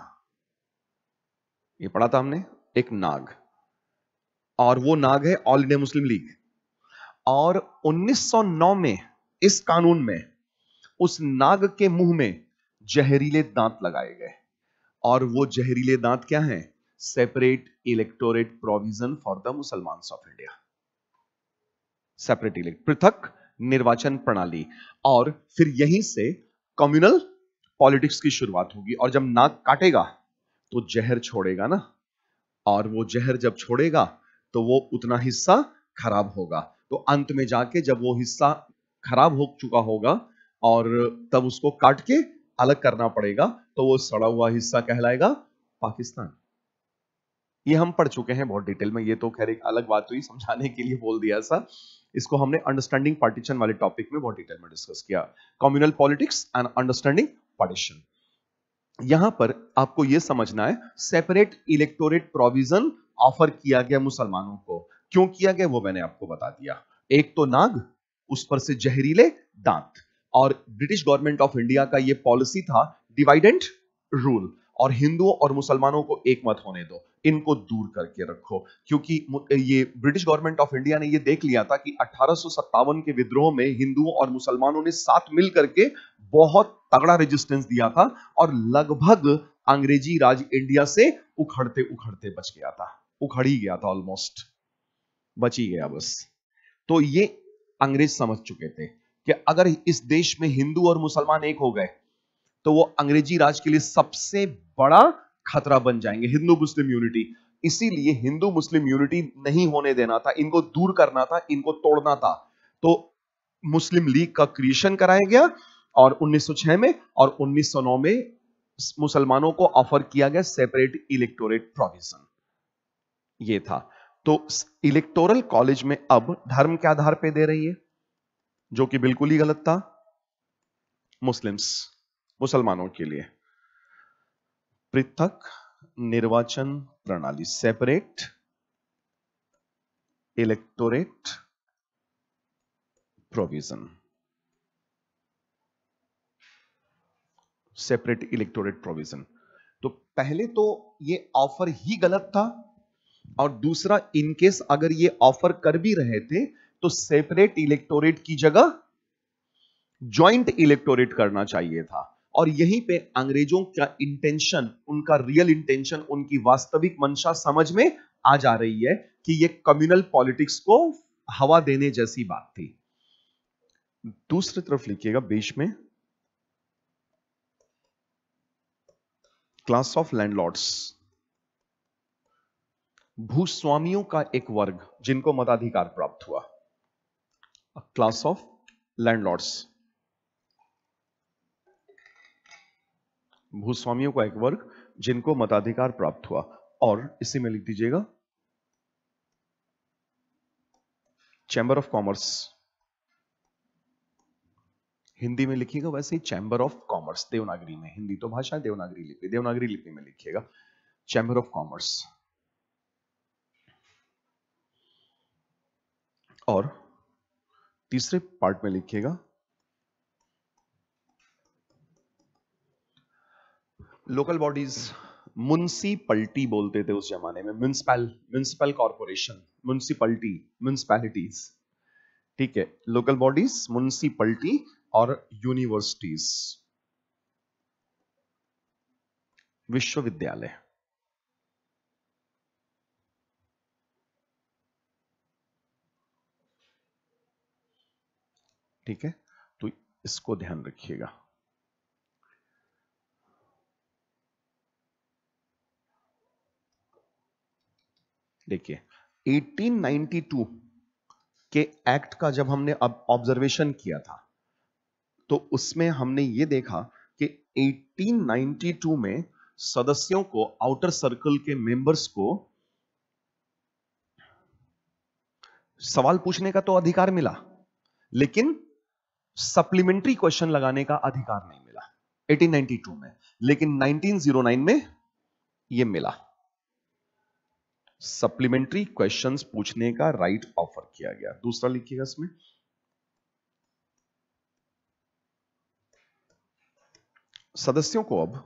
ये पढ़ा था हमने, एक नाग, और वो नाग है ऑल इंडिया मुस्लिम लीग। और 1909 में इस कानून में उस नाग के मुंह में जहरीले दांत लगाए गए। और वो जहरीले दांत क्या हैं? Separate electorate provision for the Musalmans of India, separate elect, पृथक निर्वाचन प्रणाली। और फिर यहीं से कम्युनल पॉलिटिक्स की शुरुआत होगी। और जब नाग काटेगा तो जहर छोड़ेगा ना, और वो जहर जब छोड़ेगा तो वो उतना हिस्सा खराब होगा। तो अंत में जाके जब वो हिस्सा खराब हो चुका होगा और तब उसको काट के अलग करना पड़ेगा, तो वो सड़ा हुआ हिस्सा कहलाएगा पाकिस्तान। ये हम पढ़ चुके हैं बहुत डिटेल में, ये तो खैर एक अलग बात हुई, समझाने के लिए बोल दिया ऐसा। इसको हमने अंडरस्टैंडिंग पार्टीशन वाले टॉपिक में बहुत डिटेल में डिस्कस किया, communal politics and understanding partition. यहां पर आपको यह समझना है, सेपरेट इलेक्टोरेट प्रोविजन ऑफर किया गया मुसलमानों को। क्यों किया गया वो मैंने आपको बता दिया। एक तो नाग, उस पर से जहरीले दांत। और ब्रिटिश गवर्नमेंट ऑफ इंडिया का यह पॉलिसी था डिवाइड एंड रूल, और हिंदुओं और मुसलमानों को एक मत होने दो, इनको दूर करके रखो। क्योंकि ये ब्रिटिश गवर्नमेंट ऑफ इंडिया ने यह देख लिया था कि 1857 के विद्रोह में हिंदुओं और मुसलमानों ने साथ मिल करके बहुत तगड़ा रेजिस्टेंस दिया था और लगभग अंग्रेजी राज इंडिया से उखड़ते उखड़ते बच गया था, उखड़ ही गया था, ऑलमोस्ट बच ही गया बस। तो ये अंग्रेज समझ चुके थे कि अगर इस देश में हिंदू और मुसलमान एक हो गए तो वो अंग्रेजी राज के लिए सबसे बड़ा खतरा बन जाएंगे, हिंदू मुस्लिम यूनिटी। इसीलिए हिंदू मुस्लिम यूनिटी नहीं होने देना था, इनको दूर करना था, इनको तोड़ना था। तो मुस्लिम लीग का क्रिएशन कराया गया और 1906 में और 1909 में मुसलमानों को ऑफर किया गया सेपरेट इलेक्टोरेट प्रोविजन, ये था। तो इलेक्टोरल कॉलेज में अब धर्म के आधार पे दे रही है, जो कि बिल्कुल ही गलत था। मुसलमानों के लिए पृथक निर्वाचन प्रणाली, separate electorate provision, separate electorate provision. तो पहले तो ये ऑफर ही गलत था और दूसरा, इनकेस अगर ये ऑफर कर भी रहे थे तो सेपरेट इलेक्टोरेट की जगह ज्वाइंट इलेक्टोरेट करना चाहिए था। और यहीं पे अंग्रेजों का इंटेंशन, उनका रियल इंटेंशन, उनकी वास्तविक मंशा समझ में आ जा रही है कि ये कम्युनल पॉलिटिक्स को हवा देने जैसी बात थी। दूसरी तरफ लिखिएगा बीच में, क्लास ऑफ लैंडलॉर्ड्स, भूस्वामियों का एक वर्ग जिनको मताधिकार प्राप्त हुआ। क्लास ऑफ लैंडलॉर्ड्स, भूस्वामियों का एक वर्ग जिनको मताधिकार प्राप्त हुआ। और इसी में लिख दीजिएगा चैंबर ऑफ कॉमर्स, हिंदी में लिखिएगा वैसे ही चैंबर ऑफ कॉमर्स, देवनागरी में, हिंदी तो भाषा है, देवनागरी लिपि, देवनागरी लिपि में लिखिएगा चैंबर ऑफ कॉमर्स। और तीसरे पार्ट में लिखिएगा लोकल बॉडीज, म्युनिसिपलिटी बोलते थे उस जमाने में, म्युनिसिपल कॉर्पोरेशन, म्युनिसिपलिटी, म्युनिसिपैलिटीज, ठीक है। लोकल बॉडीज, म्युनिसिपलिटी और यूनिवर्सिटीज, विश्वविद्यालय, ठीक है। तो इसको ध्यान रखिएगा। देखिए 1892 के एक्ट का जब हमने अब ऑब्जर्वेशन किया था तो उसमें हमने ये देखा कि 1892 में सदस्यों को, आउटर सर्कल के मेंबर्स को सवाल पूछने का तो अधिकार मिला, लेकिन सप्लीमेंट्री क्वेश्चन लगाने का अधिकार नहीं मिला 1892 में। लेकिन 1909 में यह मिला, सप्लीमेंट्री क्वेश्चंस पूछने का राइट ऑफर किया गया। दूसरा लिखिएगा इसमें, सदस्यों को अब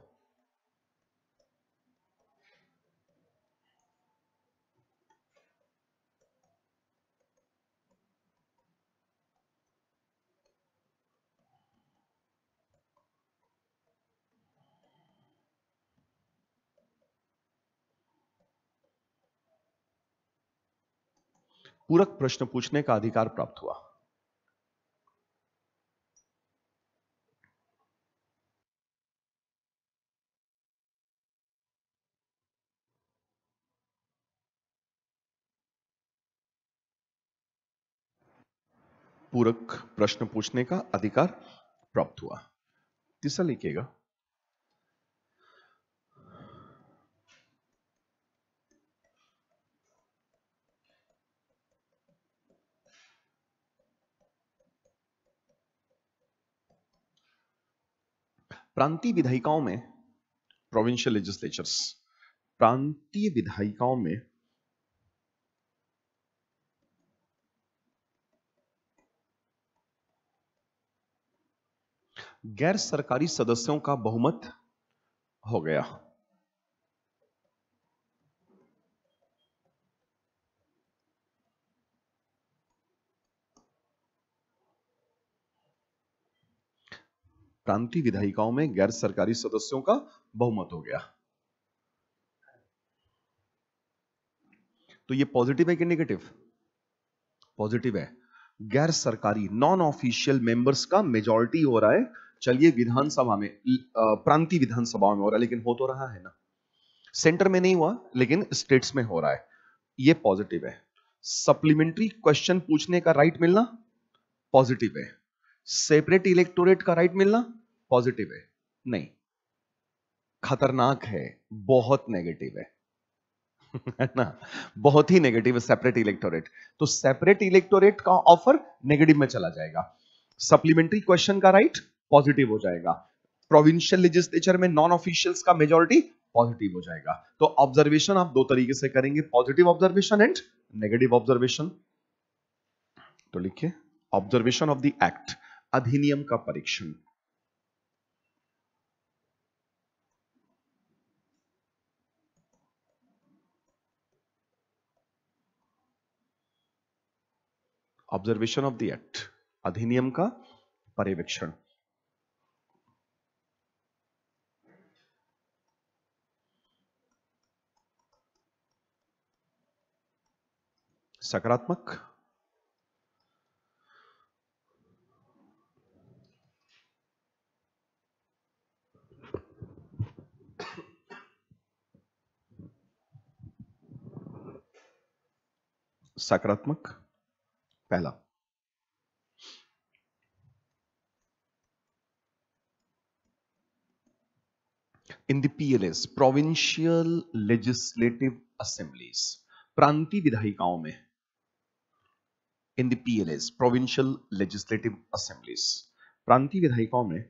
पूरक प्रश्न पूछने का अधिकार प्राप्त हुआ। पूरक प्रश्न पूछने का अधिकार प्राप्त हुआ। तीसरा लिखिएगा, प्रांतीय विधायिकाओं में, प्रोविंशियल लेजिस्लेचर्स, प्रांतीय विधायिकाओं में गैर सरकारी सदस्यों का बहुमत हो गया। प्रांतीय विधायिकाओं में गैर सरकारी सदस्यों का बहुमत हो गया। तो ये पॉजिटिव है कि नेगेटिव? पॉजिटिव है। गैर सरकारी, नॉन ऑफिशियल मेंबर्स का मेजॉरिटी हो रहा है। चलिए विधानसभा में, प्रांतीय विधानसभा में हो रहा है, लेकिन हो तो रहा है ना, सेंटर में नहीं हुआ लेकिन स्टेट्स में हो रहा है, ये पॉजिटिव है। सप्लीमेंट्री क्वेश्चन पूछने का राइट मिलना पॉजिटिव है। सेपरेट इलेक्टोरेट का राइट मिलना पॉजिटिव है नहीं, खतरनाक है, बहुत नेगेटिव है है ना, बहुत ही नेगेटिव है सेपरेट इलेक्टोरेट। तो सेपरेट इलेक्टोरेट का ऑफर नेगेटिव में चला जाएगा, सप्लीमेंट्री क्वेश्चन का राइट पॉजिटिव हो जाएगा, प्रोविंशियल लेजिस्लेचर में नॉन ऑफिशियल्स का मेजॉरिटी पॉजिटिव हो जाएगा। तो ऑब्जर्वेशन आप दो तरीके से करेंगे, positive observation and negative observation. तो लिखिए ऑब्जर्वेशन ऑफ द एक्ट, अधिनियम का परीक्षण। ऑब्जर्वेशन ऑफ द एक्ट, अधिनियम का पर्यवेक्षण। सकारात्मक, सकारात्मक पहला। In the PLS, provincial legislative assemblies, प्रांतीय विधायिकाओं में, in the PLS, provincial legislative assemblies, प्रांतीय विधायिकाओं में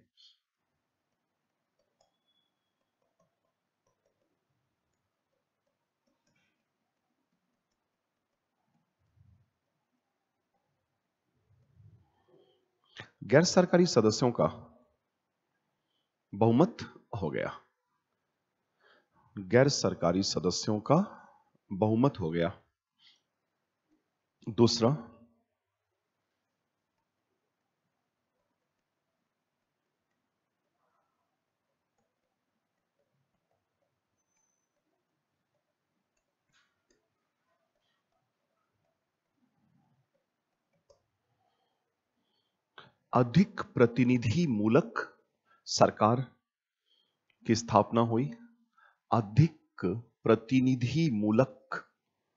गैर सरकारी सदस्यों का बहुमत हो गया। गैर सरकारी सदस्यों का बहुमत हो गया। दूसरा, अधिक प्रतिनिधि मूलक सरकार की स्थापना हुई। अधिक प्रतिनिधि मूलक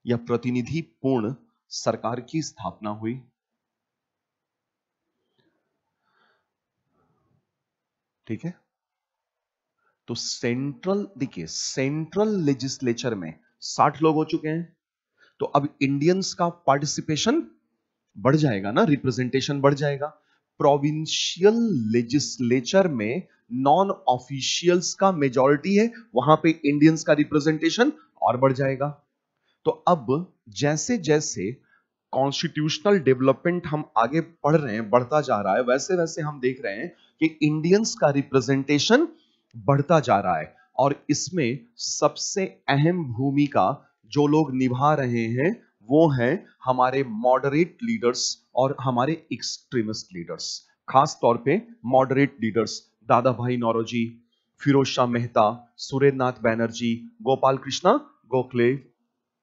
या प्रतिनिधि पूर्ण सरकार की स्थापना हुई। ठीक है, तो सेंट्रल, देखिए सेंट्रल लेजिस्लेचर में 60 लोग हो चुके हैं, तो अब इंडियंस का पार्टिसिपेशन बढ़ जाएगा ना, रिप्रेजेंटेशन बढ़ जाएगा। प्रोविंशियल लेजिस्लेचर में नॉन ऑफिशियल्स का मेजॉरिटी है, वहां पे इंडियंस का रिप्रेजेंटेशन और बढ़ जाएगा। तो अब जैसे जैसे कॉन्स्टिट्यूशनल डेवलपमेंट हम आगे पढ़ रहे हैं, बढ़ता जा रहा है, वैसे वैसे हम देख रहे हैं कि इंडियंस का रिप्रेजेंटेशन बढ़ता जा रहा है। और इसमें सबसे अहम भूमिका जो लोग निभा रहे हैं वो हैं हमारे मॉडरेट लीडर्स और हमारे एक्सट्रीमिस्ट लीडर्स। खास तौर पे मॉडरेट लीडर्स, दादा भाई नौरोजी, फिरोज शाह मेहता, सुरेंद्र नाथ बैनर्जी, गोपाल कृष्णा गोखले,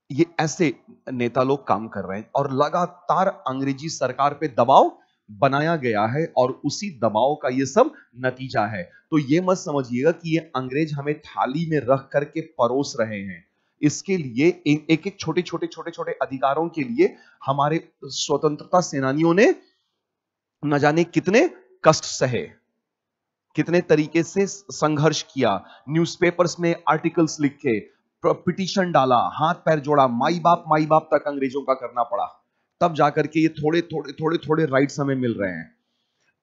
ये ऐसे नेता लोग काम कर रहे हैं और लगातार अंग्रेजी सरकार पे दबाव बनाया गया है और उसी दबाव का ये सब नतीजा है। तो ये मत समझिएगा कि ये अंग्रेज हमें थाली में रख करके परोस रहे हैं। इसके लिए एक एक छोटे छोटे छोटे छोटे अधिकारों के लिए हमारे स्वतंत्रता सेनानियों ने न जाने कितने कष्ट सहे, कितने तरीके से संघर्ष किया, न्यूज़पेपर्स में आर्टिकल्स लिखे, पिटीशन डाला, हाथ पैर जोड़ा, माई बाप तक अंग्रेजों का करना पड़ा, तब जाकर के ये थोड़े थोड़े थोड़े थोड़े राइट्स हमें मिल रहे हैं।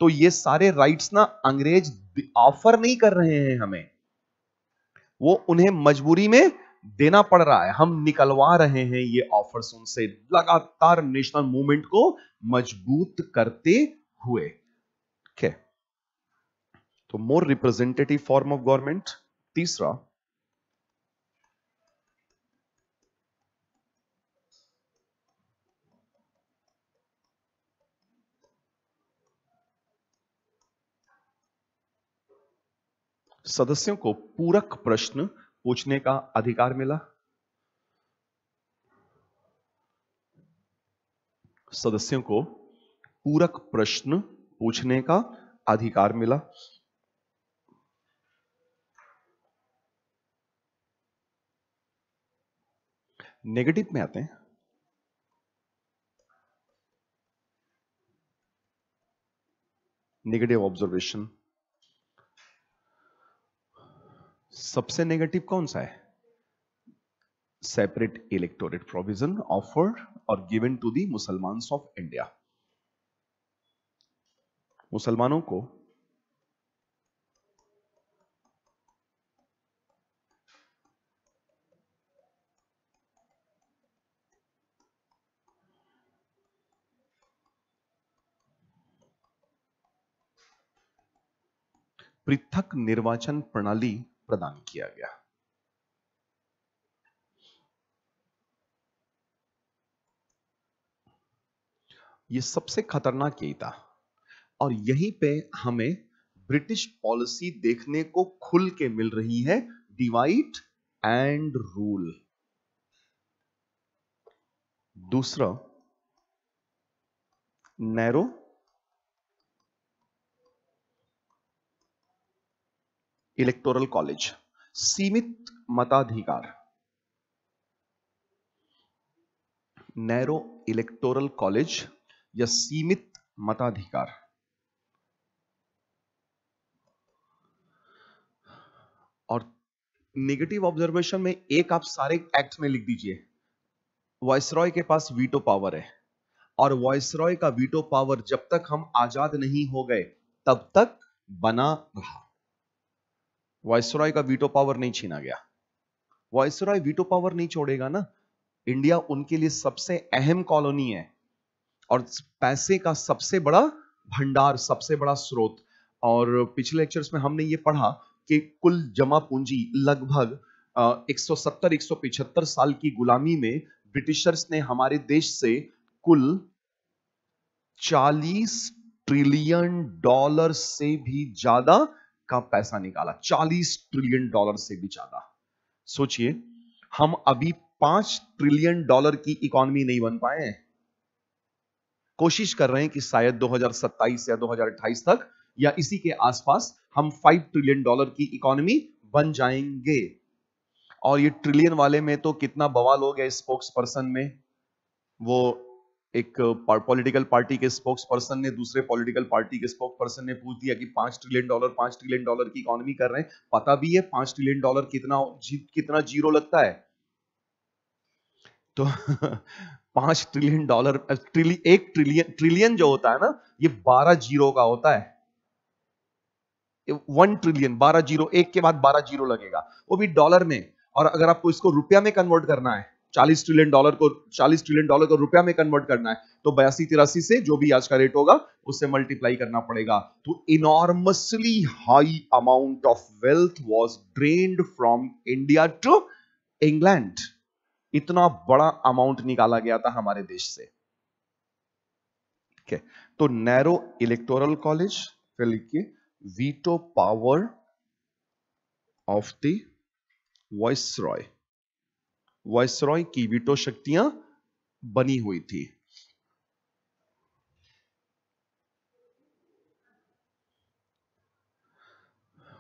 तो ये सारे राइट्स ना अंग्रेज ऑफर नहीं कर रहे हैं हमें, वो उन्हें मजबूरी में देना पड़ रहा है, हम निकलवा रहे हैं ये ऑफर्स उनसे, लगातार नेशनल मूवमेंट को मजबूत करते हुए। ठीक है, तो मोर रिप्रेजेंटेटिव फॉर्म ऑफ गवर्नमेंट। तीसरा, सदस्यों को पूरक प्रश्न पूछने का अधिकार मिला। सदस्यों को पूरक प्रश्न पूछने का अधिकार मिला। नेगेटिव में आते हैं। नेगेटिव ऑब्जर्वेशन, सबसे नेगेटिव कौन सा है? सेपरेट इलेक्टोरेट प्रोविजन ऑफर्ड और given to the Musalmans of India. मुसलमानों को पृथक निर्वाचन प्रणाली प्रदान किया गया। ये सबसे खतरनाक यही था। और यहीं पे हमें ब्रिटिश पॉलिसी देखने को खुल के मिल रही है, डिवाइड एंड रूल। दूसरा, नैरो इलेक्टोरल कॉलेज, सीमित मताधिकार। नैरो इलेक्टोरल कॉलेज या सीमित मताधिकार। और नेगेटिव ऑब्जर्वेशन में एक आप सारे एक्ट में लिख दीजिए, वायसरॉय के पास वीटो पावर है, और वायसरॉय का वीटो पावर जब तक हम आजाद नहीं हो गए तब तक बना रहा। वायसरॉय का वीटो पावर नहीं छीना गया। वायसरॉय वीटो पावर नहीं छोड़ेगा ना। इंडिया उनके लिए सबसे अहम कॉलोनी है और पैसे का सबसे बड़ा भंडार, सबसे बड़ा स्रोत। और पिछले लेक्चर्स में हमने ये पढ़ा कि कुल जमा पूंजी लगभग 170-175 साल की गुलामी में ब्रिटिशर्स ने हमारे देश से कुल 40 ट्रिलियन डॉलर से भी ज्यादा का पैसा निकाला। 40 ट्रिलियन डॉलर से भी ज्यादा। सोचिए, हम अभी 5 ट्रिलियन डॉलर की इकोनॉमी नहीं बन पाए हैं। कोशिश कर रहे हैं कि शायद 2027 या 2028 तक या इसी के आसपास हम 5 ट्रिलियन डॉलर की इकोनॉमी बन जाएंगे। और ये ट्रिलियन वाले में तो कितना बवाल हो गया स्पोक्स पर्सन में। वो एक पॉलिटिकल पार्टी के स्पोक्स पर्सन ने दूसरे पॉलिटिकल पार्टी के स्पोक्स पर्सन ने पूछ दिया कि 5 ट्रिलियन डॉलर की इकोनॉमी कर रहे हैं, पता भी है 5 ट्रिलियन डॉलर कितना जीरो लगता है। तो 5 ट्रिलियन डॉलर, एक ट्रिलियन जो होता है ना, ये 12 जीरो का होता है। 1 ट्रिलियन 12 जीरो, एक के बाद 12 जीरो लगेगा, वो भी डॉलर में। और अगर आपको इसको रुपया में कन्वर्ट करना है, 40 ट्रिलियन डॉलर को रुपया में कन्वर्ट करना है, तो 82-83 से जो भी आज का रेट होगा उससे मल्टीप्लाई करना पड़ेगा। तो enormously high amount of wealth was drained from India to England. इतना बड़ा अमाउंट निकाला गया था हमारे देश से। ठीक है, तो नैरो इलेक्टोरल कॉलेज, फिर लिखिए veto power of the viceroy. Viceroy की वीटो शक्तियां बनी हुई थी।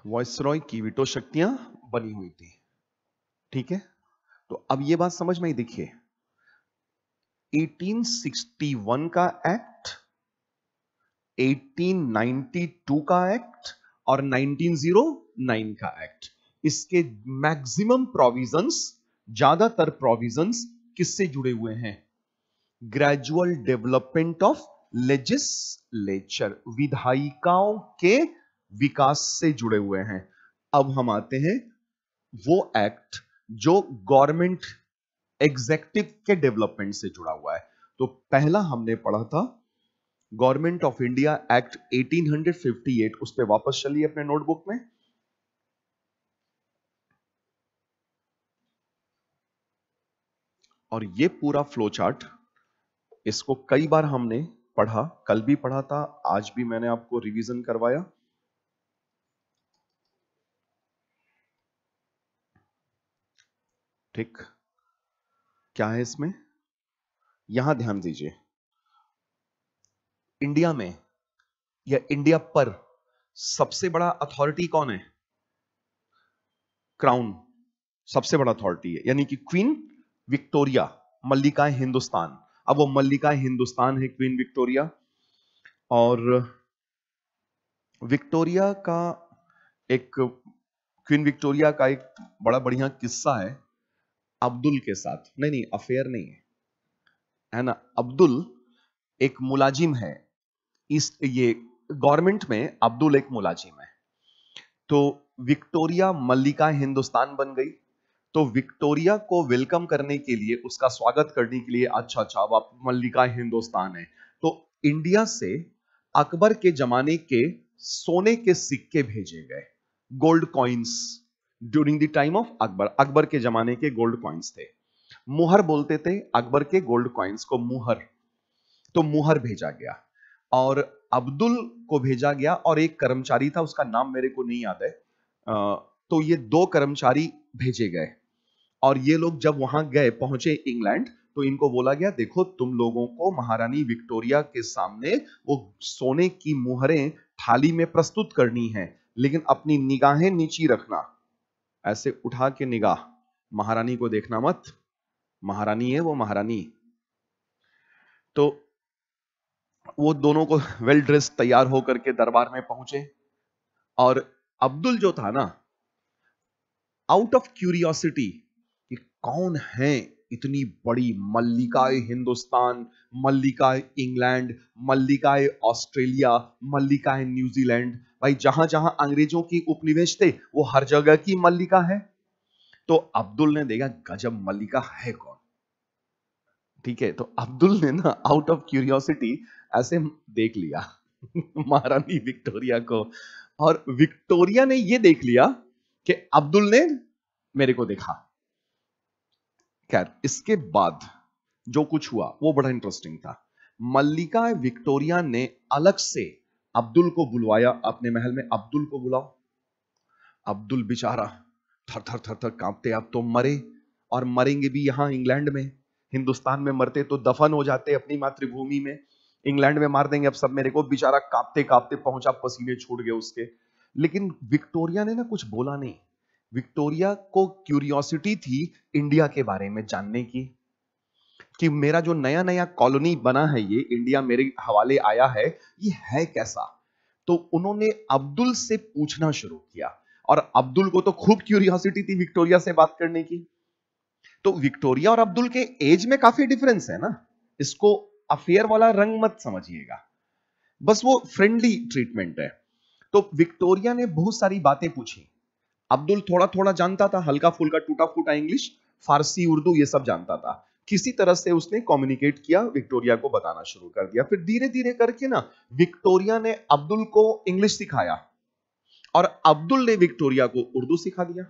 वायसरॉय की वीटो शक्तियां बनी हुई थी। ठीक है, तो अब यह बात समझ में ही देखिए, 1861 का एक्ट, 1892 का एक्ट और 1909 का एक्ट, इसके मैक्सिमम प्रोविजंस, ज्यादातर प्रोविजंस किससे जुड़े हुए हैं? ग्रेजुअल डेवलपमेंट ऑफ लेजिस्लेचर, विधायिकाओं के विकास से जुड़े हुए हैं। अब हम आते हैं वो एक्ट जो गवर्नमेंट एग्जेक्टिव के डेवलपमेंट से जुड़ा हुआ है। तो पहला हमने पढ़ा था गवर्नमेंट ऑफ इंडिया एक्ट 1858। उस पर वापस चलिए अपने नोटबुक में। और ये पूरा फ्लो चार्ट, इसको कई बार हमने पढ़ा, कल भी पढ़ा था, आज भी मैंने आपको रिवीजन करवाया। ठीक, क्या है इसमें? यहां ध्यान दीजिए, इंडिया में या इंडिया पर सबसे बड़ा अथॉरिटी कौन है? क्राउन सबसे बड़ा अथॉरिटी है, यानी कि क्वीन विक्टोरिया, मल्लिका हिंदुस्तान। अब वो मल्लिका हिंदुस्तान है क्वीन विक्टोरिया। और विक्टोरिया का एक, क्वीन विक्टोरिया का एक बड़ा बढ़िया किस्सा है अब्दुल के साथ। नहीं, अफेयर नहीं है ना। अब्दुल एक मुलाजिम है, इस ये गवर्नमेंट में अब्दुल एक मुलाजिम है। तो विक्टोरिया मल्लिका हिंदुस्तान बन गई। तो विक्टोरिया को वेलकम करने के लिए, उसका स्वागत करने के लिए, अच्छा अब आप मल्लिका हिंदुस्तान है, तो इंडिया से अकबर के जमाने के सोने के सिक्के भेजे गए, gold coins, during the time of Akbar. Akbar के जमाने के गोल्ड कॉइन्स थे, मुहर बोलते थे अकबर के गोल्ड कॉइन्स को, मुहर। तो मुहर भेजा गया और अब्दुल को भेजा गया और एक कर्मचारी था, उसका नाम मेरे को नहीं याद है। तो ये दो कर्मचारी भेजे गए और ये लोग जब वहां गए, पहुंचे इंग्लैंड, तो इनको बोला गया देखो तुम लोगों को महारानी विक्टोरिया के सामने वो सोने की मुहरें थाली में प्रस्तुत करनी है, लेकिन अपनी निगाहें नीची रखना, ऐसे उठा के निगाह, महारानी को देखना मत, महारानी है वो, महारानी। तो वो दोनों को वेल ड्रेस तैयार होकर के दरबार में पहुंचे और अब्दुल जो था ना, आउट ऑफ क्यूरियोसिटी कि कौन है इतनी बड़ी मल्लिकाए हिंदुस्तान, मल्लिकाए इंग्लैंड, मल्लिकाए ऑस्ट्रेलिया, मल्लिकाए न्यूजीलैंड, भाई जहां जहां अंग्रेजों की उपनिवेश थे वो हर जगह की मल्लिका है। तो अब्दुल ने देखा गजब मल्लिका है कौन, ठीक है। तो अब्दुल ने ना आउट ऑफ क्यूरियोसिटी ऐसे देख लिया महारानी विक्टोरिया को, और विक्टोरिया ने ये देख लिया कि अब्दुल ने मेरे को देखा। खैर, इसके बाद जो कुछ हुआ वो बड़ा इंटरेस्टिंग था। मल्लिका विक्टोरिया ने अलग से अब्दुल को बुलवाया अपने महल में, अब्दुल को बुलाओ। अब्दुल बेचारा थर थर थर थर कांपते, अब तो मरे, और मरेंगे भी यहां इंग्लैंड में। हिंदुस्तान में मरते तो दफन हो जाते अपनी मातृभूमि में, इंग्लैंड में मार देंगे अब सब मेरे को। बेचारा कांपते कांपते पहुंचा, पसीने छूट गए उसके। लेकिन विक्टोरिया ने ना कुछ बोला नहीं। विक्टोरिया को क्यूरियोसिटी थी इंडिया के बारे में जानने की, कि मेरा जो नया नया कॉलोनी बना है, ये इंडिया मेरे हवाले आया है, ये है कैसा। तो उन्होंने अब्दुल से पूछना शुरू किया, और अब्दुल को तो खूब क्यूरियोसिटी थी विक्टोरिया से बात करने की। तो विक्टोरिया और अब्दुल के एज में काफी डिफरेंस है ना, इसको अफेयर वाला रंग मत समझिएगा, बस वो फ्रेंडली ट्रीटमेंट है। तो विक्टोरिया ने बहुत सारी बातें पूछी। अब्दुल थोड़ा थोड़ा जानता था, हल्का फुल्का टूटा फूटा इंग्लिश, फारसी, उर्दू ये सब जानता था। किसी तरह से उसने कम्युनिकेट किया, विक्टोरिया को बताना शुरू कर दिया। फिर धीरे धीरे करके ना विक्टोरिया ने अब्दुल को इंग्लिश सिखाया और अब्दुल ने विक्टोरिया को उर्दू सिखा दिया।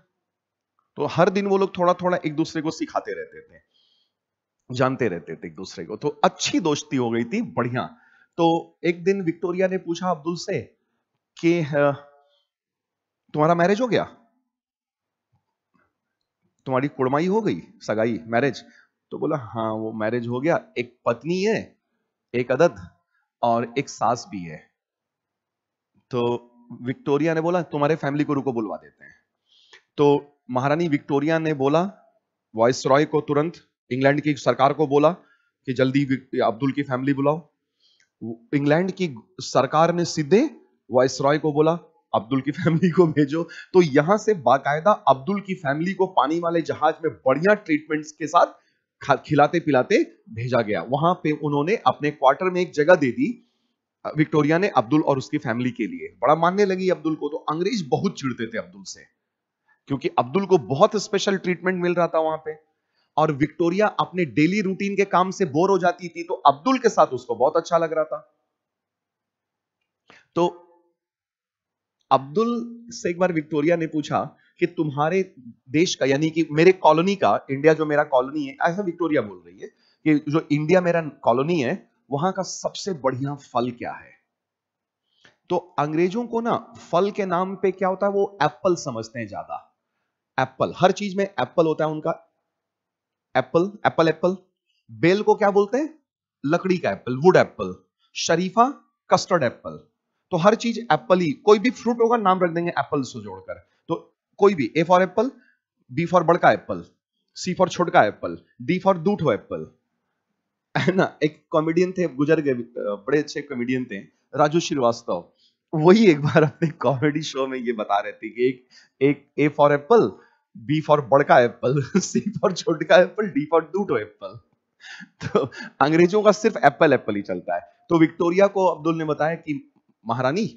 तो हर दिन वो लोग थोड़ा थोड़ा एक दूसरे को सिखाते रहते थे, जानते रहते थे एक दूसरे को। तो अच्छी दोस्ती हो गई थी, बढ़िया। तो एक दिन विक्टोरिया ने पूछा अब्दुल से कि तुम्हारा मैरिज हो गया, तुम्हारी कुड़माई हो गई, सगाई, मैरिज। तो बोला हाँ वो मैरिज हो गया, एक पत्नी है, एक अदद और एक सास भी है। तो विक्टोरिया ने बोला तुम्हारे फैमिली को रुको बुलवा देते हैं। तो महारानी विक्टोरिया ने बोला वॉइस रॉय को, तुरंत इंग्लैंड की सरकार को बोला कि जल्दी अब्दुल की फैमिली बुलाओ। इंग्लैंड की सरकार ने सीधे वॉइस रॉय को बोला अब्दुल की फैमिली को भेजो। तो यहां से बाकायदा अब्दुल की फैमिली को पानी वाले जहाज में बढ़िया ट्रीटमेंट्स के साथ खिलाते पिलाते भेजा गया। वहां पे उन्होंने अपने क्वार्टर में एक जगह दे दी विक्टोरिया ने अब्दुल और उसकी फैमिली के लिए। बड़ा मानने लगी अब्दुल को। तो अंग्रेज बहुत चिढ़ते थे अब्दुल से, क्योंकि अब्दुल को बहुत स्पेशल ट्रीटमेंट मिल रहा था वहां पे, और विक्टोरिया अपने डेली रूटीन के काम से बोर हो जाती थी, तो अब्दुल के साथ उसको बहुत अच्छा लग रहा था। तो अब्दुल से एक बार विक्टोरिया ने पूछा कि तुम्हारे देश का, यानी कि मेरे कॉलोनी का, इंडिया जो मेरा कॉलोनी है, ऐसा विक्टोरिया बोल रही है कि जो इंडिया मेरा कॉलोनी है वहां का सबसे बढ़िया फल क्या है। तो अंग्रेजों को ना फल के नाम पे क्या होता है, वो एप्पल समझते हैं ज्यादा। एप्पल, हर चीज में एप्पल होता है उनका। Apple, Apple Apple. बेल को क्या बोलते हैं, लकड़ी का एप्पल, वुड एप्पल। शरीफा, कस्टर्ड एप्पल। तो हर चीज एप्पल ही, कोई भी फ्रूट होगा नाम रख देंगे एप्पल से जोड़कर। तो कोई भी, A for apple, B for बड़का एप्पल, सी फॉर छोटका एप्पल, डी फॉर दूठो एप्पल, है ना। एक कॉमेडियन थे, गुजर गए, बड़े अच्छे कॉमेडियन थे, राजू श्रीवास्तव। वही एक बार अपने कॉमेडी शो में ये बता रहे थे कि एक A for apple, B for बड़का एप्पल, सी फॉर छोटका एप्पल, डी फॉर दूठो एप्पल। तो अंग्रेजों का सिर्फ एप्पल एप्पल ही चलता है। तो विक्टोरिया को अब्दुल ने बताया कि महारानी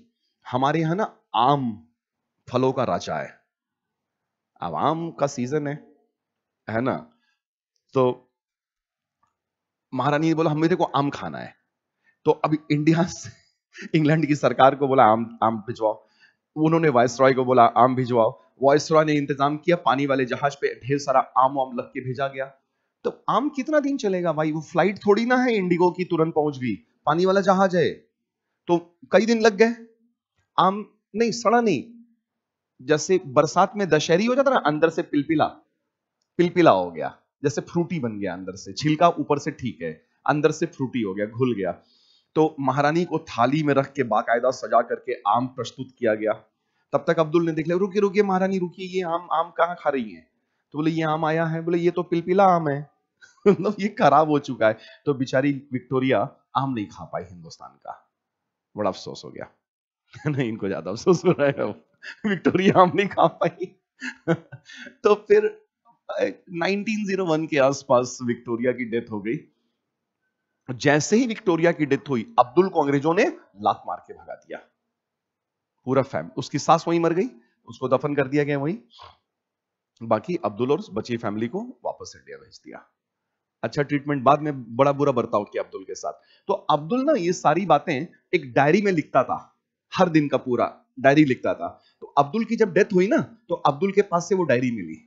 हमारे यहां ना आम फलों का राजा है, अब आम का सीजन है ना। तो महारानी ने बोला हम, मेरे को आम खाना है। तो अभी इंडिया से इंग्लैंड की सरकार को बोला आम आम भिजवाओ। उन्होंने वायस रॉय को बोला आम भिजवाओ। वायस रॉय ने इंतजाम किया, पानी वाले जहाज पे ढेर सारा आम वाम लग के भेजा गया। तो आम कितना दिन चलेगा भाई? वो फ्लाइट थोड़ी ना है इंडिगो की तुरंत पहुंच गई, पानी वाला जहाज है, तो कई दिन लग गए। आम नहीं सड़ा नहीं, जैसे बरसात में दशहरी हो जाता ना, अंदर से पिलपिला पिलपिला हो गया, जैसे फ्रूटी बन गया, अंदर से छिलका ऊपर से ठीक है, अंदर से फ्रूटी हो गया, घुल गया। तो महारानी को थाली में रख के बाकायदा सजा करके आम प्रस्तुत किया गया। तब तक अब्दुल ने देख लिया, रुकिए रुकिए महारानी रुकिए, ये आम आम कहाँ खा रही हैं? तो बोले ये आम आया है, बोले ये तो पिलपिला आम है। मतलब ये खराब हो चुका है। तो बेचारी विक्टोरिया आम नहीं खा पाई हिंदुस्तान का, बड़ा अफसोस हो गया। नहीं, इनको ज्यादा अफसोस हो रहा है अब, विक्टोरिया आम नहीं खा पाई। तो फिर 1901 के आसपास विक्टोरिया की डेथ हो गई। जैसे ही विक्टोरिया की डेथ हुई, अब्दुल को अंग्रेजों ने लात मार के भगा दिया, पूरा फैमिली। उसकी सास वहीं मर गई, उसको दफन कर दिया गया वहीं, बाकी अब्दुल और बची फैमिली को वापस इंडिया भेज दिया। अच्छा ट्रीटमेंट, बाद में बड़ा बुरा बर्ताव किया अब्दुल के साथ। तो अब्दुल ना ये सारी बातें एक डायरी में लिखता था, हर दिन का पूरा डायरी लिखता था। तो अब्दुल की जब डेथ हुई ना, तो अब्दुल के पास से वो डायरी मिली,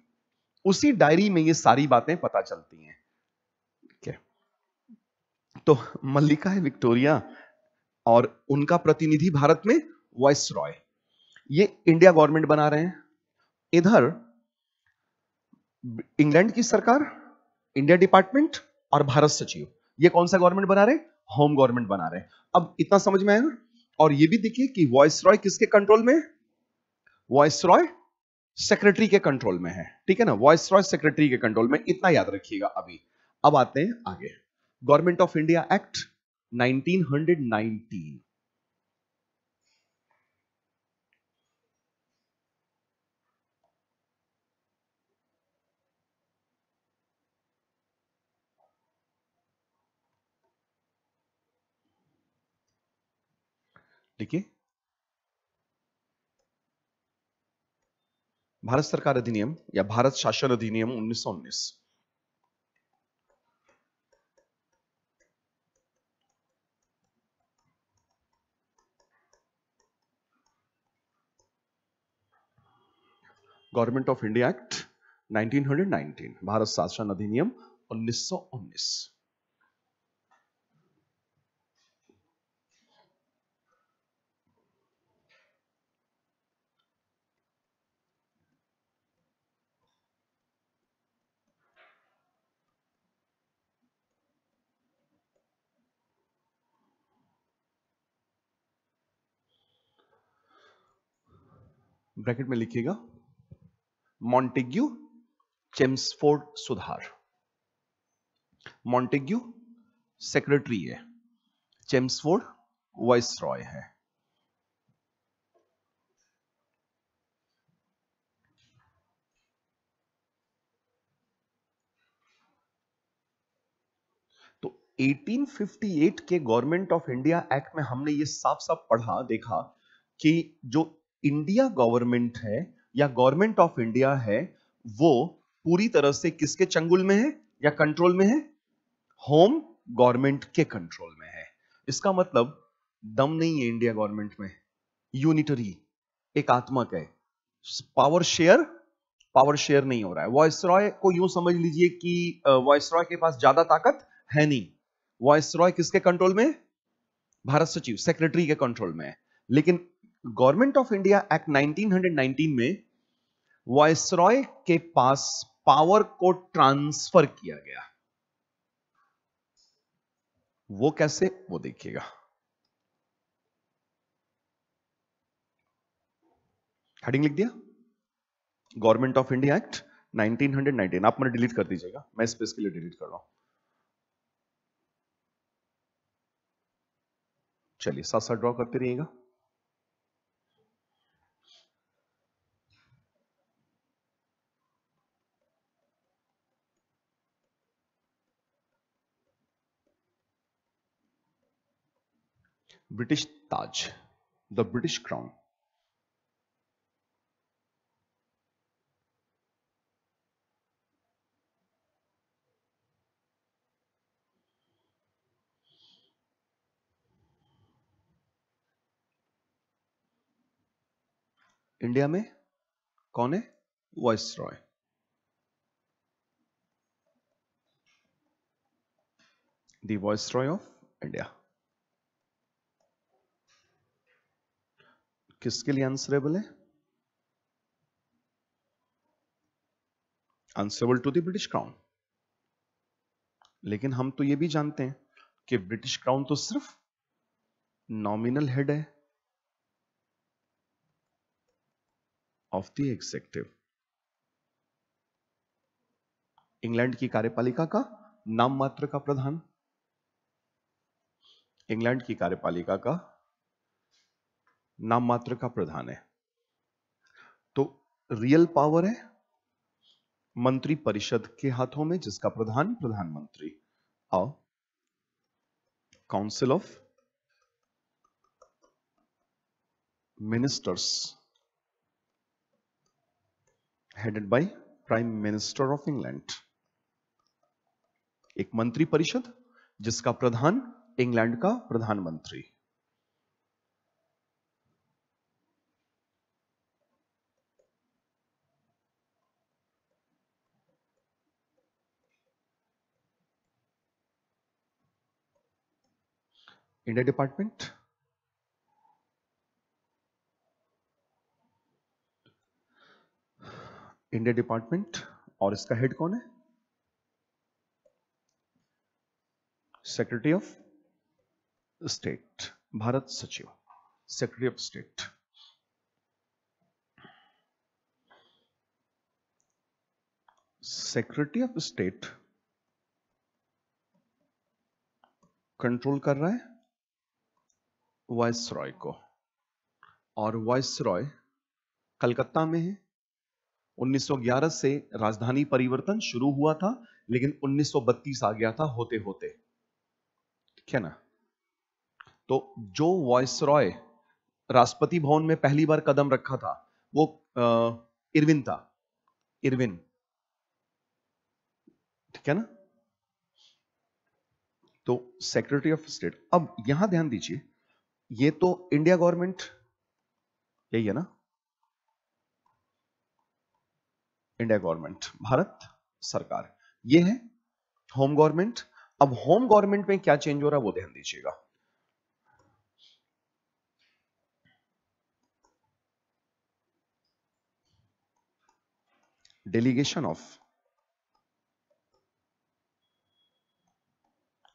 उसी डायरी में ये सारी बातें पता चलती हैं। ठीक है, तो मल्लिका है विक्टोरिया, और उनका प्रतिनिधि भारत में वाइस रॉय, ये इंडिया गवर्नमेंट बना रहे हैं। इधर इंग्लैंड की सरकार, इंडिया डिपार्टमेंट और भारत सचिव, ये कौन सा गवर्नमेंट बना रहे हैं? होम गवर्नमेंट बना रहे हैं। अब इतना समझ में आया ना? और ये भी देखिए कि वॉइस रॉय किसके कंट्रोल में? वॉइस रॉय सेक्रेटरी के कंट्रोल में है, ठीक है ना, वॉइस रॉय सेक्रेटरी के कंट्रोल में, इतना याद रखिएगा अभी। अब आते हैं आगे, गवर्नमेंट ऑफ इंडिया एक्ट 1919। देखिए, भारत सरकार अधिनियम या भारत शासन अधिनियम 1919। Government of India act 1919, Bharat शासन अधिनियम 1919। ब्रैकेट में लिखिएगा मॉन्टेग्यू चेम्सफोर्ड सुधार। मॉन्टेग्यू सेक्रेटरी है, चेम्सफोर्ड वाइस रॉय है। तो 1858 के गवर्नमेंट ऑफ इंडिया एक्ट में हमने ये साफ साफ पढ़ा, देखा कि जो इंडिया गवर्नमेंट है या गवर्नमेंट ऑफ इंडिया है, वो पूरी तरह से किसके चंगुल में है या कंट्रोल में है? होम गवर्नमेंट के कंट्रोल में है। इसका मतलब दम नहीं है इंडिया गवर्नमेंट में, यूनिटरी, एकात्मक है। पावर शेयर नहीं हो रहा है। वॉइसरॉय को यूं समझ लीजिए कि वॉइसरॉय के पास ज्यादा ताकत है नहीं। वॉइसरॉय किसके कंट्रोल में? भारत सचिव सेक्रेटरी के कंट्रोल में है। लेकिन गवर्नमेंट ऑफ इंडिया एक्ट 1919 में वॉइसरॉय के पास पावर को ट्रांसफर किया गया। वो कैसे, वो देखिएगा। हेडिंग लिख दिया, गवर्नमेंट ऑफ इंडिया एक्ट 1919। आप मैंने डिलीट कर दीजिएगा, मैं स्पेस के लिए डिलीट कर रहा हूं। चलिए साथ साथ ड्रॉ करते रहिएगा। ब्रिटिश ताज, द ब्रिटिश क्राउन। इंडिया में कौन है? Viceroy. The viceroy of India. किसके लिए आंसरेबल है? Answerable to the British crown. लेकिन हम तो ये भी जानते हैं कि ब्रिटिश क्राउन तो सिर्फ नॉमिनल हेड है ऑफ द एग्जीक्यूटिव। इंग्लैंड की कार्यपालिका का नाम मात्र का प्रधान, इंग्लैंड की कार्यपालिका का नाम मात्र का प्रधान है। तो रियल पावर है मंत्री परिषद के हाथों में, जिसका प्रधान प्रधानमंत्री। और council of ministers headed by prime minister of England. एक मंत्री परिषद जिसका प्रधान इंग्लैंड का प्रधानमंत्री। इंडिया डिपार्टमेंट, इंडिया डिपार्टमेंट, और इसका हेड कौन है? सेक्रेटरी ऑफ स्टेट, भारत सचिव, secretary of state. Secretary of state control कर रहा है वायसरॉय को, और वायसरॉय कलकत्ता में है। 1911 से राजधानी परिवर्तन शुरू हुआ था, लेकिन 1932 आ गया था होते होते, ठीक है ना। तो जो वायसरॉय राष्ट्रपति भवन में पहली बार कदम रखा था वो इरविन था, इरविन, ठीक है ना। तो सेक्रेटरी ऑफ स्टेट। अब यहां ध्यान दीजिए, ये तो इंडिया गवर्नमेंट, यही है ना, इंडिया गवर्नमेंट, भारत सरकार। ये है होम गवर्नमेंट। अब होम गवर्नमेंट में क्या चेंज हो रहा है वो ध्यान दीजिएगा। Delegation of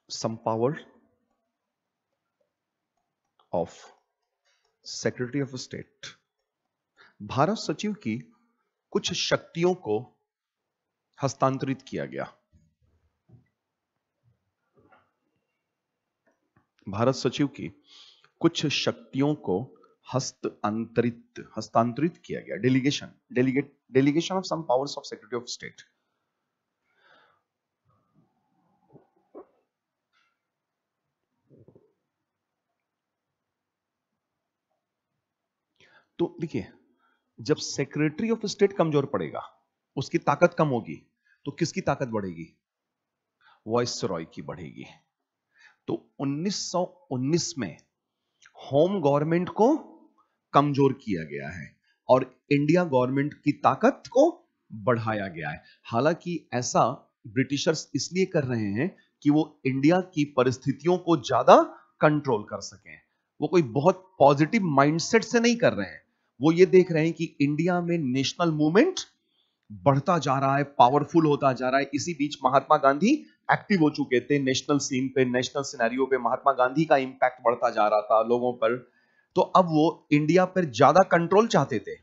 some power of Secretary of State। Bharat सचिव की कुछ शक्तियों को हस्तांतरित किया गया। भारत सचिव की कुछ शक्तियों को हस्तांतरित किया गया। Delegation of some powers of secretary of state. तो देखिए, जब सेक्रेटरी ऑफ स्टेट कमजोर पड़ेगा, उसकी ताकत कम होगी, तो किसकी ताकत बढ़ेगी? वायसरॉय की बढ़ेगी। तो 1919 में होम गवर्नमेंट को कमजोर किया गया है और इंडिया गवर्नमेंट की ताकत को बढ़ाया गया है। हालांकि ऐसा ब्रिटिशर्स इसलिए कर रहे हैं कि वो इंडिया की परिस्थितियों को ज्यादा कंट्रोल कर सकें। वो कोई बहुत पॉजिटिव माइंडसेट से नहीं कर रहे हैं, वो ये देख रहे हैं कि इंडिया में नेशनल मूवमेंट बढ़ता जा रहा है, पावरफुल होता जा रहा है। इसी बीच महात्मा गांधी एक्टिव हो चुके थे नेशनल सीन पे, नेशनल सिनेरियो पे महात्मा गांधी का इंपैक्ट बढ़ता जा रहा था लोगों पर। तो अब वो इंडिया पर ज्यादा कंट्रोल चाहते थे।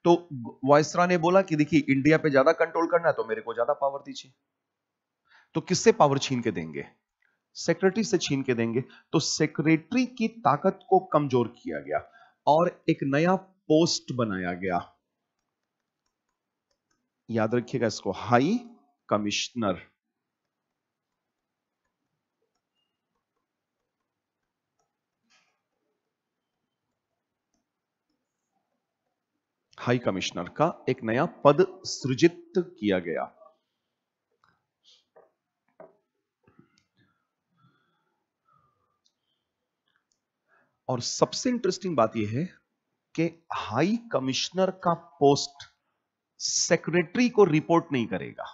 तो वायसरॉय ने बोला कि देखिए, इंडिया पे ज्यादा कंट्रोल करना है तो मेरे को ज्यादा पावर दीजिए। तो किससे पावर छीन के देंगे? सेक्रेटरी से छीन के देंगे। तो सेक्रेटरी की ताकत को कमजोर किया गया और एक नया पोस्ट बनाया गया। याद रखिएगा इसको, हाई कमिश्नर। हाई कमिश्नर का एक नया पद सृजित किया गया। और सबसे इंटरेस्टिंग बात यह है कि हाई कमिश्नर का पोस्ट सेक्रेटरी को रिपोर्ट नहीं करेगा,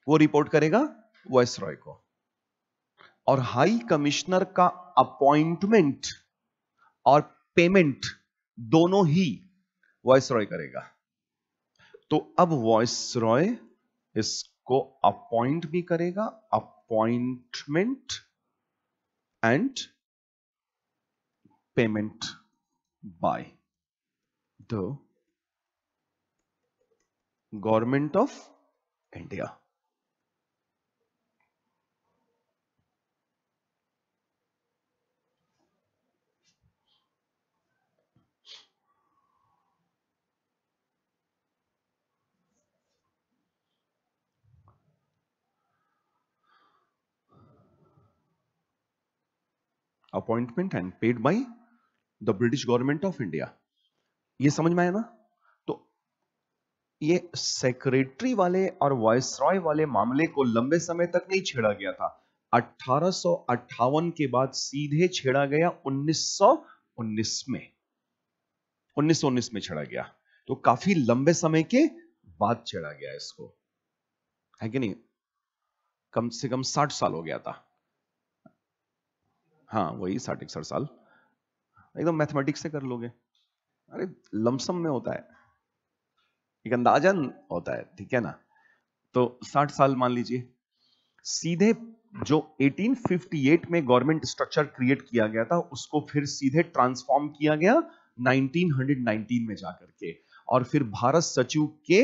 वो रिपोर्ट करेगा वायसरॉय को। और हाई कमिश्नर का अपॉइंटमेंट और पेमेंट दोनों ही वॉइसरॉय करेगा। तो अब वॉइसरॉय इसको अपॉइंट भी करेगा, appointment and payment by the government of India. Appointment and paid by the British government of India. ये समझ में आया ना? तो ये सेक्रेटरी वाले और वायसरॉय वाले मामले को लंबे समय तक नहीं छेड़ा गया था। 1858 के बाद सीधे छेड़ा गया 1919 में। 1919 में छेड़ा गया, तो काफी लंबे समय के बाद छेड़ा गया इसको, है कि नहीं? कम से कम 60 साल हो गया था। हाँ वही 60-61 साल, एकदम मैथमेटिक्स से कर लोगे। अरे लमसम में होता है, एक अंदाजन होता है, ठीक है ना? तो 60 साल मान लीजिए। सीधे जो 1858 में गवर्नमेंट स्ट्रक्चर क्रिएट किया गया था उसको फिर सीधे ट्रांसफॉर्म किया गया 1919 में जाकर के, और फिर भारत सचिव के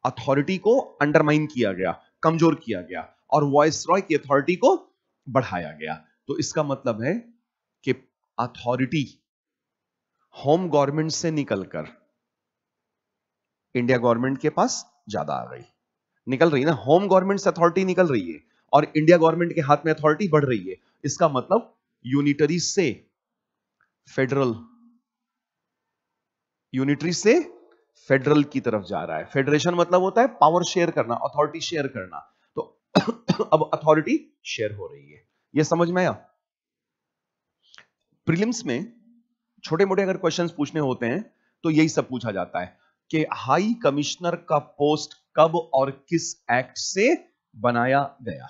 अथॉरिटी को अंडरमाइन किया गया, कमजोर किया गया, और वॉइसरॉय की अथॉरिटी को बढ़ाया गया। तो इसका मतलब है कि अथॉरिटी होम गवर्नमेंट से निकलकर इंडिया गवर्नमेंट के पास ज्यादा आ गई, निकल रही है ना, होम गवर्नमेंट से अथॉरिटी निकल रही है और इंडिया गवर्नमेंट के हाथ में अथॉरिटी बढ़ रही है। इसका मतलब यूनिटरी से फेडरल, यूनिटरी से फेडरल की तरफ जा रहा है। फेडरेशन मतलब होता है पावर शेयर करना, अथॉरिटी शेयर करना। तो अब अथॉरिटी शेयर हो रही है। यह समझ में आया? प्रीलिम्स में छोटे मोटे अगर क्वेश्चंस पूछने होते हैं तो यही सब पूछा जाता है कि हाई कमिश्नर का पोस्ट कब और किस एक्ट से बनाया गया,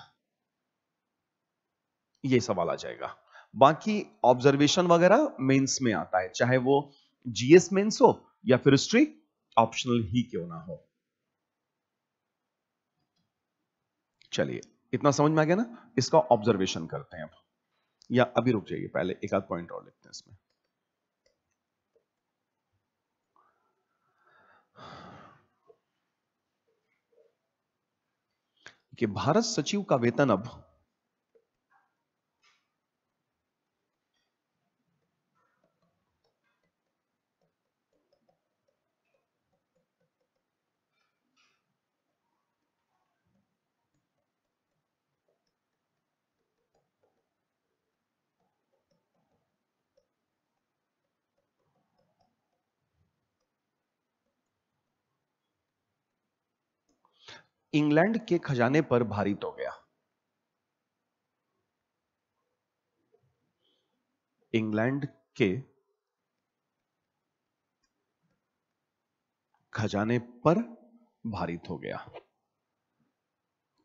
यह सवाल आ जाएगा। बाकी ऑब्जर्वेशन वगैरह मेंस में आता है, चाहे वो जीएस मेंस हो या फिर हिस्ट्री ऑप्शनल ही क्यों ना हो। चलिए इतना समझ में आ गया ना? इसका ऑब्जर्वेशन करते हैं अब, या अभी रुक जाइए, पहले एक आध पॉइंट और लिखते हैं इसमें। कि भारत सचिव का वेतन अब इंग्लैंड के खजाने पर भारित हो गया। इंग्लैंड के खजाने पर भारित हो गया।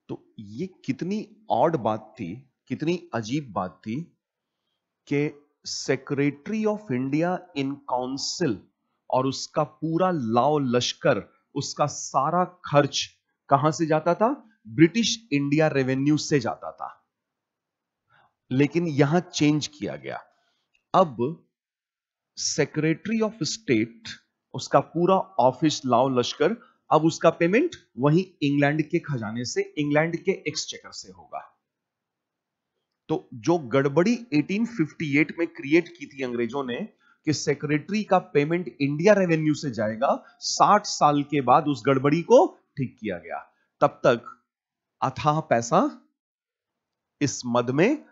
तो ये कितनी ऑड बात थी, कितनी अजीब बात थी कि secretary of India in council और उसका पूरा लाव लश्कर, उसका सारा खर्च कहां से जाता था? ब्रिटिश इंडिया रेवेन्यू से जाता था। लेकिन यहां चेंज किया गया। अब सेक्रेटरी ऑफ स्टेट, उसका पूरा ऑफिस लाव लश्कर, अब उसका पेमेंट वही इंग्लैंड के खजाने से, इंग्लैंड के एक्सचेकर से होगा। तो जो गड़बड़ी 1858 में क्रिएट की थी अंग्रेजों ने कि सेक्रेटरी का पेमेंट इंडिया रेवेन्यू से जाएगा, 60 साल के बाद उस गड़बड़ी को ठीक किया गया। तब तक अथाह पैसा इस मद में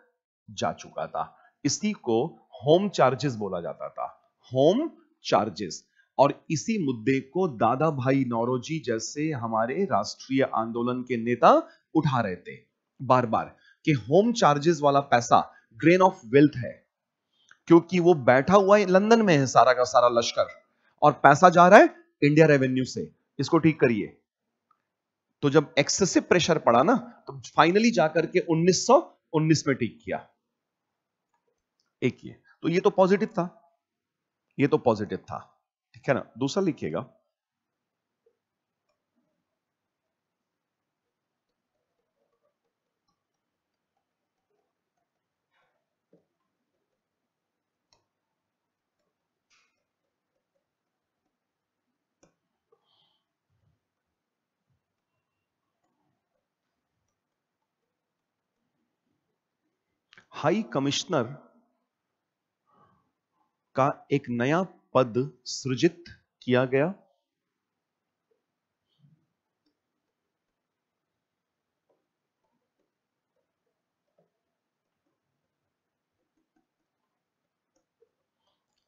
जा चुका था। इसी को होम चार्जेस बोला जाता था, होम चार्जेस। और इसी मुद्दे को दादा भाई नौरोजी जैसे हमारे राष्ट्रीय आंदोलन के नेता उठा रहे थे बार बार कि होम चार्जेस वाला पैसा ड्रेन ऑफ वेल्थ है, क्योंकि वो बैठा हुआ है लंदन में है सारा का सारा लश्कर, और पैसा जा रहा है इंडिया रेवेन्यू से, इसको ठीक करिए। तो जब एक्सेसिव प्रेशर पड़ा ना, तो फाइनली जाकर के 19 में ठीक किया। एक ये तो, ये तो पॉजिटिव था, ये तो पॉजिटिव था, ठीक है ना। दूसरा लिखिएगा, हाई कमिश्नर का एक नया पद सृजित किया गया।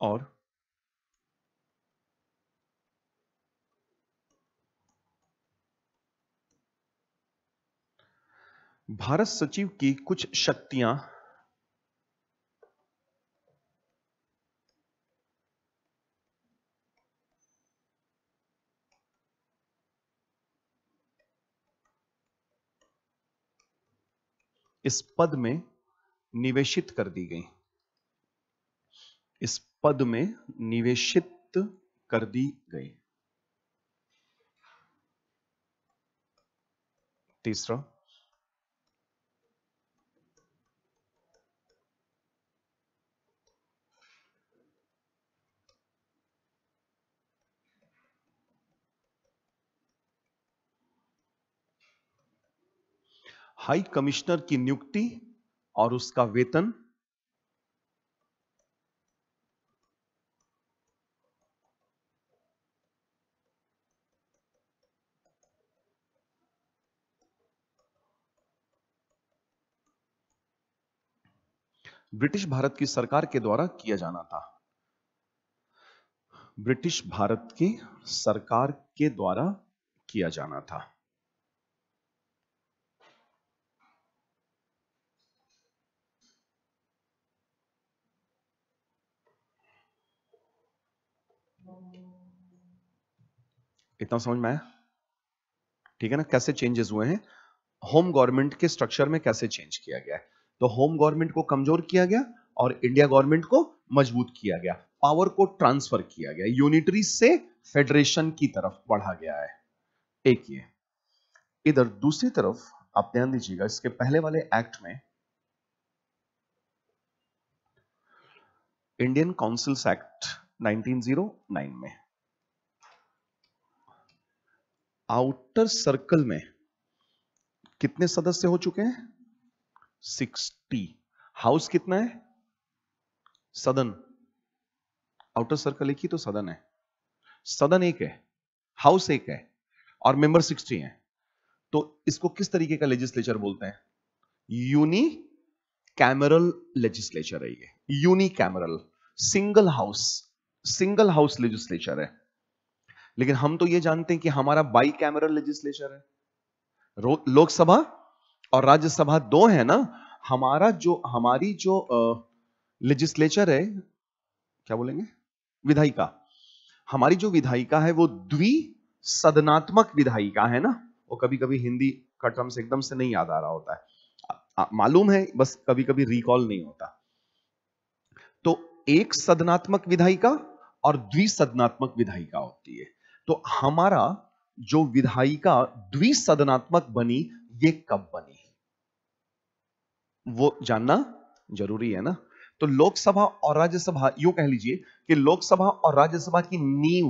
और भारत सचिव की कुछ शक्तियां इस पद में निवेशित कर दी गई, इस पद में निवेशित कर दी गई। तीसरा, हाई कमिश्नर की नियुक्ति और उसका वेतन ब्रिटिश भारत की सरकार के द्वारा किया जाना था, ब्रिटिश भारत की सरकार के द्वारा किया जाना था। इतना समझ में आया? ठीक है ना, कैसे चेंजेस हुए हैं होम गवर्नमेंट के स्ट्रक्चर में, कैसे चेंज किया गया है। तो होम गवर्नमेंट को कमजोर किया गया और इंडिया गवर्नमेंट को मजबूत किया गया, पावर को ट्रांसफर किया गया, यूनिटरी से फेडरेशन की तरफ बढ़ा गया है। एक ये, इधर दूसरी तरफ आप ध्यान दीजिएगा, इसके पहले वाले एक्ट में, इंडियन काउंसिल्स एक्ट 1909 में, आउटर सर्कल में कितने सदस्य हो चुके हैं? 60। हाउस कितना है? सदन, आउटर सर्कल एक ही तो सदन है, सदन एक है, हाउस एक है और मेंबर 60 हैं। तो इसको किस तरीके का लेजिस्लेचर बोलते हैं? यूनी कैमरल लेजिस्लेचर है ये, unicameral, single house legislature है। लेकिन हम तो ये जानते हैं कि हमारा बाई कैमरल लेजिस्लेचर है, लोकसभा और राज्यसभा दो है ना। हमारी जो लेजिस्लेचर है, क्या बोलेंगे, विधायिका, हमारी जो विधायिका है वो द्विसदनात्मक विधायिका है ना। वो कभी कभी हिंदी का टर्म्स एकदम से नहीं याद आ रहा होता है, मालूम है, बस कभी कभी रिकॉल नहीं होता। तो एक सदनात्मक विधायिका और द्विसदनात्मक विधायिका होती है। तो हमारा जो विधायिका द्विसदनात्मक बनी, ये कब बनी वो जानना जरूरी है ना। तो लोकसभा और राज्यसभा, यूं कह लीजिए कि लोकसभा और राज्यसभा की नींव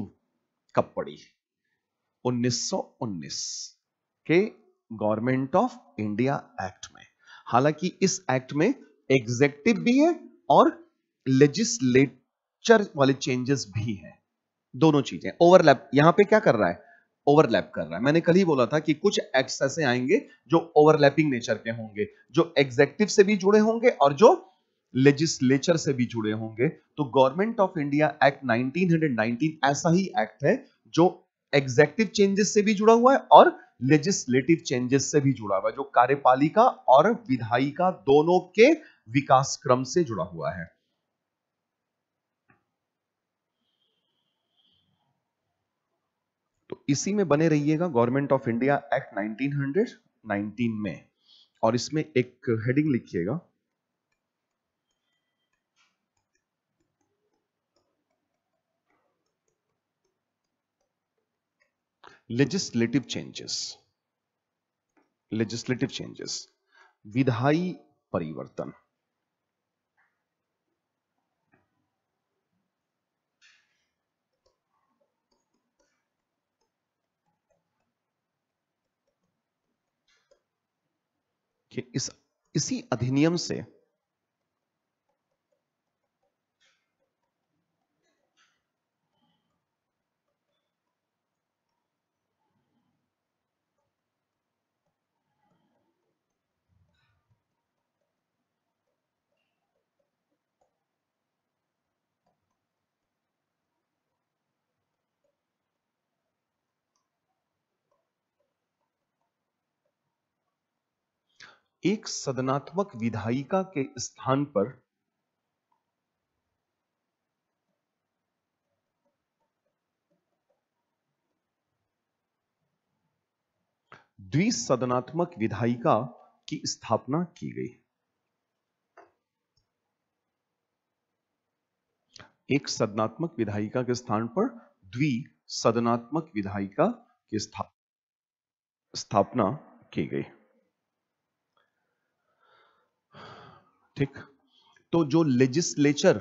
कब पड़ी? 1919 के गवर्नमेंट ऑफ इंडिया एक्ट में। हालांकि इस एक्ट में एग्जेक्टिव भी है और लेजिस्लेचर वाले चेंजेस भी हैं, दोनों चीजें ओवरलैप। यहां पे क्या कर रहा है? ओवरलैप कर रहा है। मैंने कल ही बोला था कि कुछ एक्ट्स ऐसे आएंगे जो ओवरलैपिंग नेचर के होंगे, जो एग्जेक्टिव से भी जुड़े होंगे और जो लेजिस्लेचर से भी जुड़े होंगे। तो गवर्नमेंट ऑफ इंडिया एक्ट 1919 ऐसा ही एक्ट है जो एग्जेक्टिव चेंजेस से भी जुड़ा हुआ है और लेजिस्लेटिव चेंजेस से भी जुड़ा हुआ है, जो कार्यपालिका और विधायिका दोनों के विकास क्रम से जुड़ा हुआ है। तो इसी में बने रहिएगा, गवर्नमेंट ऑफ इंडिया एक्ट 1919 में। और इसमें एक हेडिंग लिखिएगा, लेजिस्लेटिव चेंजेस। लेजिस्लेटिव चेंजेस, विधायी परिवर्तन। कि इसी अधिनियम से एक सदनात्मक विधायिका के स्थान पर द्विसदनात्मक विधायिका की स्थापना की गई। एक सदनात्मक विधायिका के स्थान पर द्विसदनात्मक विधायिका की स्थापना की गई। ठीक, तो जो लेजिस्लेचर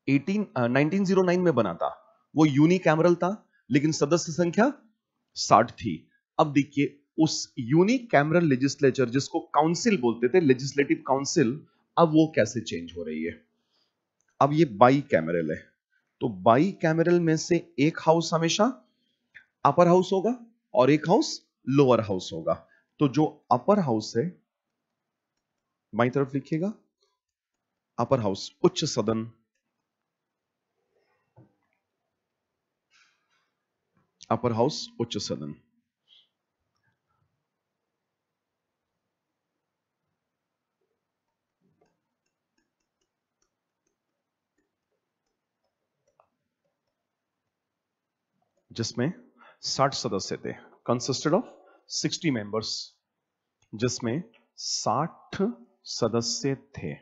1909 में बना था वो यूनिकैमरल था, लेकिन सदस्य संख्या 60 थी। अब देखिए उस यूनिकैमरल लेजिस्लेचर जिसको काउंसिल बोलते थे, लेजिस्लेटिव काउंसिल, अब वो कैसे चेंज हो रही है। अब ये बाई कैमरल है, तो बाई कैमरल में से एक हाउस हमेशा अपर हाउस होगा और एक हाउस लोअर हाउस होगा। तो जो अपर हाउस है, बाई तरफ लिखिएगा, अपर हाउस उच्च सदन, अपर हाउस उच्च सदन। जिसमें 60 सदस्य थे, कंसिस्टेड ऑफ 60 मेंबर्स, जिसमें 60 सदस्य थे।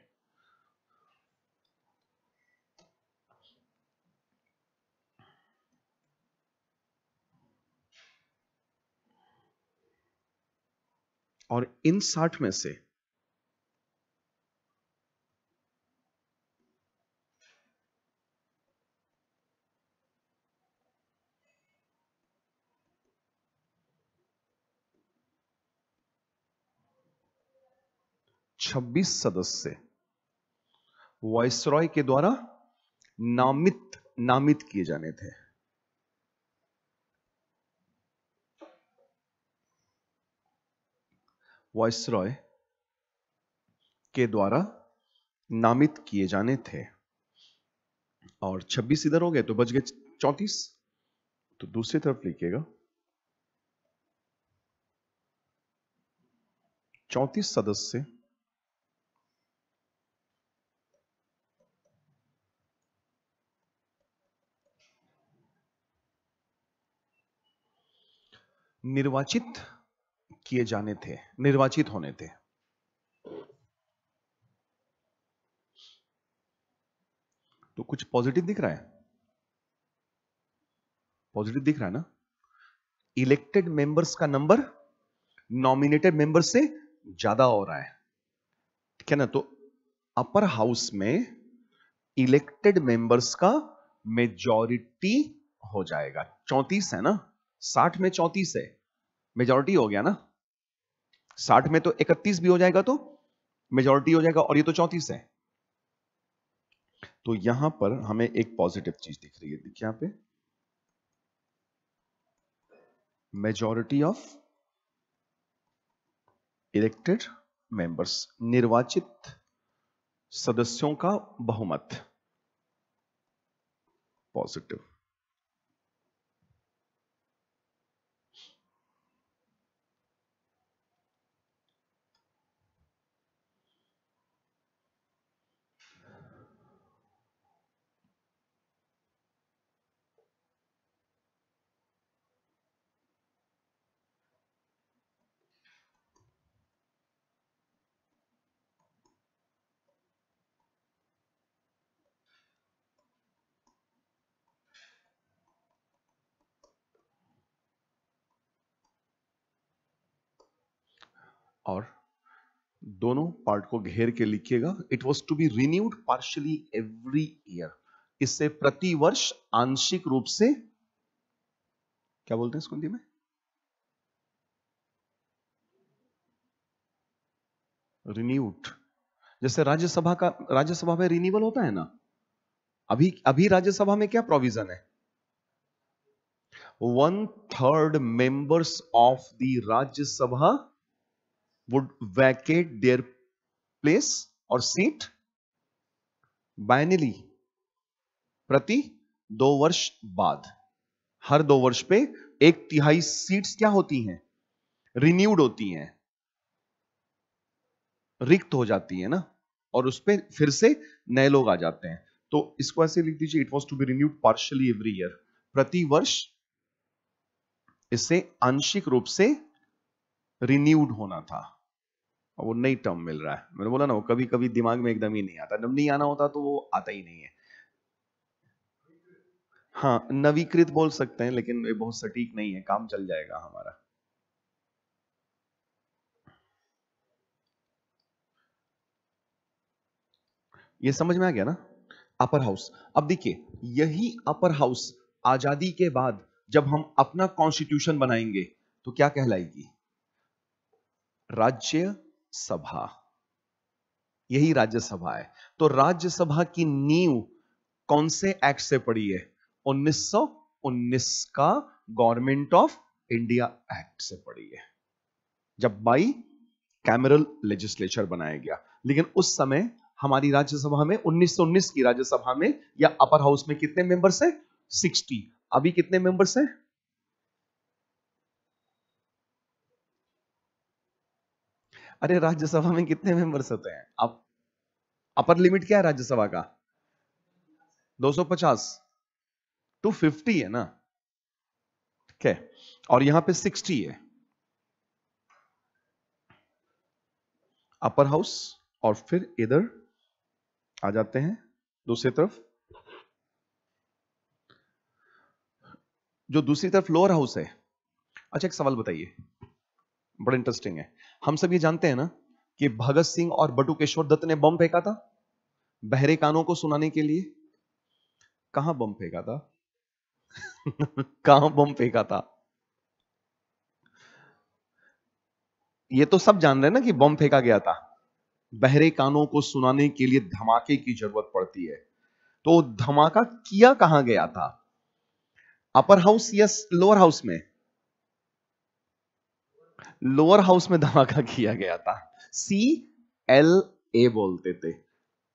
और इन 60 में से 26 सदस्य वायसरॉय के द्वारा नामित किए जाने थे। वायसरॉय के द्वारा नामित किए जाने थे, और 26 इधर हो गए तो बच गए 34। तो दूसरी तरफ लिखिएगा, 34 सदस्य निर्वाचित किए जाने थे, निर्वाचित होने थे। तो कुछ पॉजिटिव दिख रहा है? पॉजिटिव दिख रहा है ना? इलेक्टेड मेंबर्स का नंबर नॉमिनेटेड मेंबर से ज्यादा हो रहा है, ठीक है ना? तो अपर हाउस में इलेक्टेड मेंबर्स का मेजॉरिटी हो जाएगा। 34 है ना, 60 में 34 है, मेजॉरिटी हो गया ना। 60 में तो 31 भी हो जाएगा तो मेजॉरिटी हो जाएगा, और ये तो 34 है। तो यहां पर हमें एक पॉजिटिव चीज दिख रही है, देखिए यहां पे, मेजॉरिटी ऑफ इलेक्टेड मेंबर्स, निर्वाचित सदस्यों का बहुमत, पॉजिटिव। और दोनों पार्ट को घेर के लिखिएगा, it was to be renewed partially every year. इससे प्रति वर्ष आंशिक रूप से, क्या बोलते हैं इसको हिंदी में, रिन्यूड। जैसे राज्यसभा में रिन्यूअल होता है ना, अभी अभी राज्यसभा में क्या प्रोविजन है, 1/3 members of the Rajya Sabha would vacate their place और seat biennially, प्रति 2 वर्ष बाद। हर 2 वर्ष पे 1/3 सीट्स क्या होती हैं, रिन्यूड होती हैं, रिक्त हो जाती है ना, और उस पे फिर से नए लोग आ जाते हैं। तो इसको ऐसे लिख दीजिए, it was to be renewed partially every year, प्रति वर्ष इससे आंशिक रूप से रिन्यूड होना था। और वो नई टर्म मिल रहा है, मैंने बोला ना, वो कभी कभी दिमाग में एकदम ही नहीं आता, जब नहीं आना होता तो वो आता ही नहीं है। हाँ, नवीकृत बोल सकते हैं, लेकिन ये बहुत सटीक नहीं है, काम चल जाएगा हमारा। ये समझ में आ गया ना, अपर हाउस। अब देखिए, यही अपर हाउस आजादी के बाद जब हम अपना कॉन्स्टिट्यूशन बनाएंगे तो क्या कहलाएगी, राज्यसभा। यही राज्यसभा है। तो राज्यसभा की नींव कौन से एक्ट से पड़ी है, 1919 का गवर्नमेंट ऑफ इंडिया एक्ट से पड़ी है, जब बाई कैमरल लेजिस्लेचर बनाया गया। लेकिन उस समय हमारी राज्यसभा में 1919 की राज्यसभा में या अपर हाउस में कितने मेंबर्स हैं, 60। अभी कितने मेंबर्स हैं, अरे राज्यसभा में कितने मेंबर्स होते हैं, अब अपर लिमिट क्या है राज्यसभा का, 250 टू 50 है ना, ठीक है, और यहां पे 60 है अपर हाउस। और फिर इधर आ जाते हैं दूसरी तरफ, जो दूसरी तरफ लोअर हाउस है। अच्छा, एक सवाल बताइए, बड़ा इंटरेस्टिंग है। हम सब ये जानते हैं ना कि भगत सिंह और बटुकेश्वर दत्त ने बम फेंका था बहरे कानों को सुनाने के लिए। कहां बम फेंका था कहां बम फेंका था, ये तो सब जान रहे हैं ना कि बम फेंका गया था। बहरे कानों को सुनाने के लिए धमाके की जरूरत पड़ती है, तो धमाका किया कहां गया था, अपर हाउस या लोअर हाउस में, लोअर हाउस में धमाका किया गया था। CLA बोलते थे,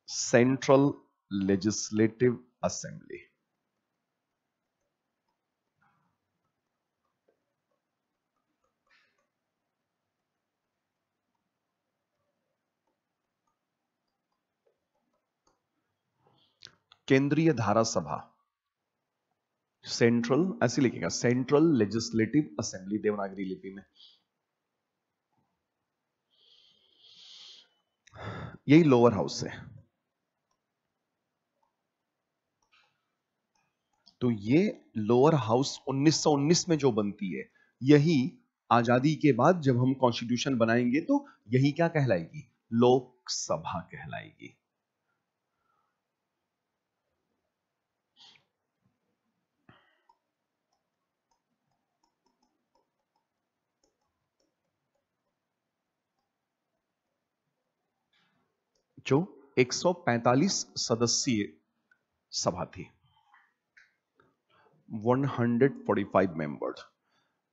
सेंट्रल लेजिस्लेटिव असेंबली। केंद्रीय धारा सभा, सेंट्रल ऐसे लिखेगा, सेंट्रल लेजिस्लेटिव असेंबली देवनागरी लिपि में। यही लोअर हाउस है। तो ये लोअर हाउस 1919 में जो बनती है, यही आजादी के बाद जब हम कॉन्स्टिट्यूशन बनाएंगे तो यही क्या कहलाएगी, लोकसभा कहलाएगी। जो 145 सदस्यीय सभा थी, 145 मेंबर्ड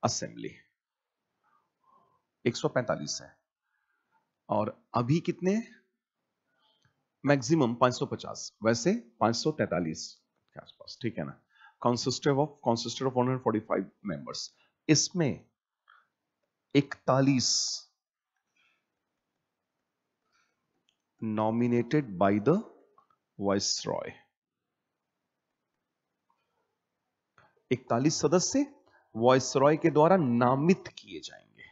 असेंबली, 145 है। और अभी कितने, मैक्सिमम 550, वैसे 543 के आसपास, ठीक है ना। कॉन्सिस्टेड ऑफ 145 मेंबर्स। इसमें 41 नॉमिनेटेड बाय द वाइसरॉय, 41 सदस्य वाइसरॉय के द्वारा नामित किए जाएंगे।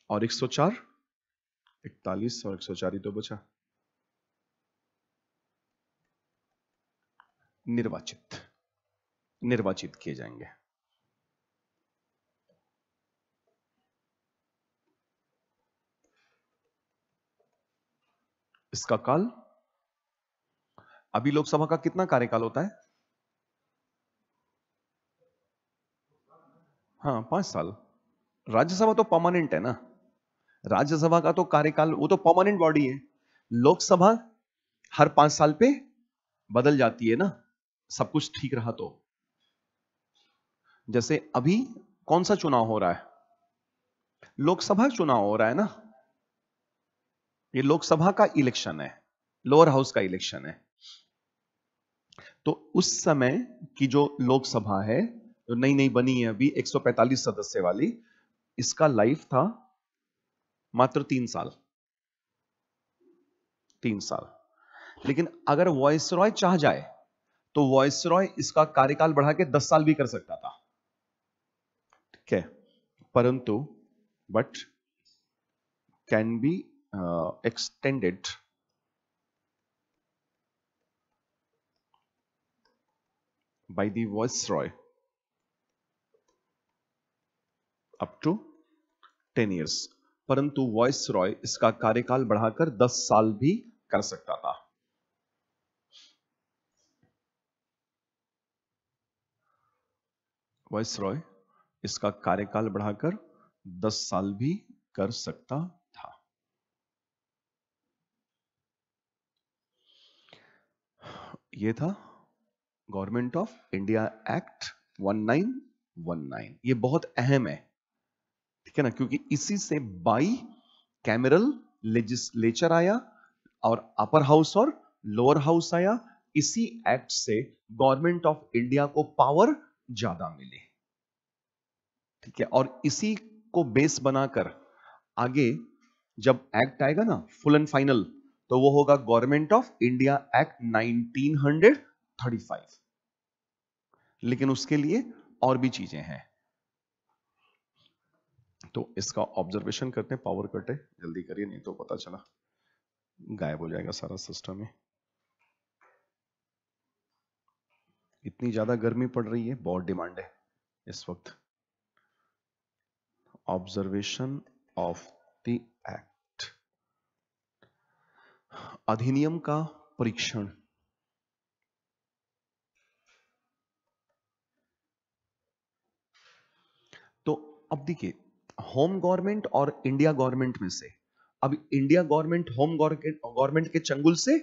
और 104, 41 और 104 ही तो बचा, निर्वाचित किए जाएंगे। इसका काल, अभी लोकसभा का कितना कार्यकाल होता है? हाँ, 5 साल। राज्यसभा तो परमानेंट है ना, राज्यसभा का तो कार्यकाल वो तो परमानेंट बॉडी है। लोकसभा हर 5 साल पे बदल जाती है ना, सब कुछ ठीक रहा तो। जैसे अभी कौन सा चुनाव हो रहा है? लोकसभा चुनाव हो रहा है ना, ये लोकसभा का इलेक्शन है, लोअर हाउस का इलेक्शन है। तो उस समय की जो लोकसभा है, जो नई नई बनी है अभी 145 सदस्य वाली, इसका लाइफ था मात्र 3 साल। 3 साल। लेकिन अगर वॉइसरॉय चाह जाए तो वॉइसरॉय इसका कार्यकाल बढ़ा के 10 साल भी कर सकता था, ठीक है, परंतु but can be extended by the viceroy up to 10 years। परंतु वॉइसरॉय इसका कार्यकाल बढ़ाकर 10 साल भी कर सकता था। वॉइसरॉय इसका कार्यकाल बढ़ाकर 10 साल भी कर सकता था। यह था गवर्नमेंट ऑफ इंडिया एक्ट 1919। ये बहुत अहम है, ठीक है ना, क्योंकि इसी से बाई कैमरल लेजिस्लेचर आया और अपर हाउस और लोअर हाउस आया। इसी एक्ट से गवर्नमेंट ऑफ इंडिया को पावर ज्यादा मिली, ठीक है। और इसी को बेस बनाकर आगे जब एक्ट आएगा ना फुल एंड फाइनल, तो वो होगा गवर्नमेंट ऑफ इंडिया एक्ट 1935। लेकिन उसके लिए और भी चीजें हैं, तो इसका ऑब्जर्वेशन करते हैं। पावर कट है, जल्दी करिए नहीं तो पता चला गायब हो जाएगा सारा सिस्टम में। इतनी ज्यादा गर्मी पड़ रही है, बहुत डिमांड है इस वक्त। ऑब्जर्वेशन ऑफ द एक्ट, अधिनियम का परीक्षण। तो अब देखिए, होम गवर्नमेंट और इंडिया गवर्नमेंट में से अब इंडिया गवर्नमेंट होम गवर्नमेंट के चंगुल से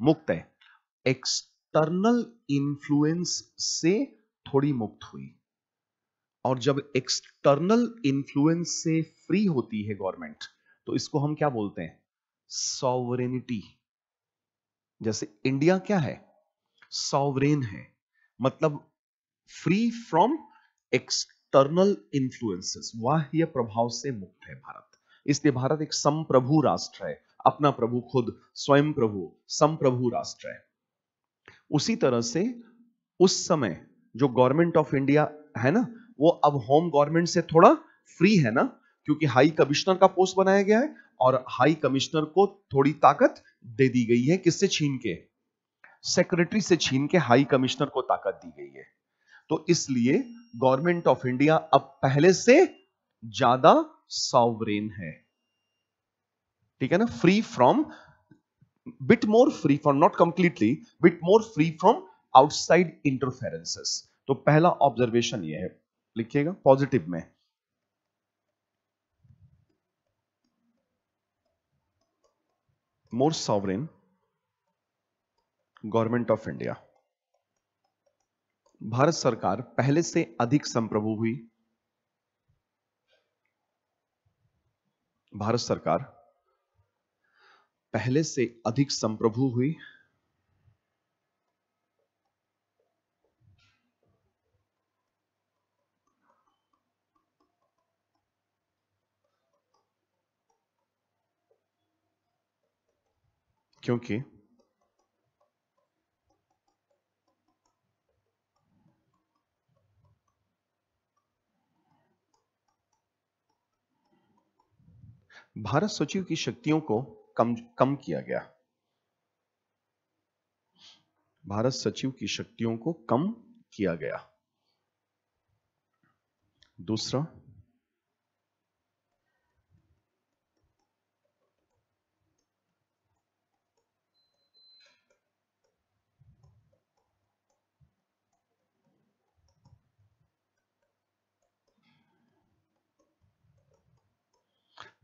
मुक्त है, एक्सटर्नल इन्फ्लुएंस से थोड़ी मुक्त हुई। और जब एक्सटर्नल इन्फ्लुएंस से फ्री होती है गवर्नमेंट, तो इसको हम क्या बोलते हैं? सॉवरेनिटी। जैसे इंडिया क्या है? सॉवरेन है, मतलब फ्री फ्रॉम एक्सटर्नल इन्फ्लुएंसेस, बाह्य प्रभाव से मुक्त है भारत। इसलिए भारत एक संप्रभु राष्ट्र है, अपना प्रभु खुद, स्वयं प्रभु, संप्रभु राष्ट्र है। उसी तरह से उस समय जो गवर्नमेंट ऑफ इंडिया है ना, वो अब होम गवर्नमेंट से थोड़ा फ्री है ना, क्योंकि हाई कमिश्नर का पोस्ट बनाया गया है और हाई कमिश्नर को थोड़ी ताकत दे दी गई है। किससे छीन के? सेक्रेटरी से छीन के हाई कमिश्नर को ताकत दी गई है। तो इसलिए गवर्नमेंट ऑफ इंडिया अब पहले से ज्यादा सॉवरेन है, ठीक है ना। Free from, bit more free from, not completely, bit more free from outside interferences. तो पहला ऑब्जर्वेशन यह है, लिखिएगा पॉजिटिव में, more sovereign government of India. Bharat सरकार पहले से अधिक संप्रभु हुई। भारत सरकार पहले से अधिक संप्रभु हुई, क्योंकि भारत सचिव की शक्तियों को कम किया गया। भारत सचिव की शक्तियों को कम किया गया। दूसरा,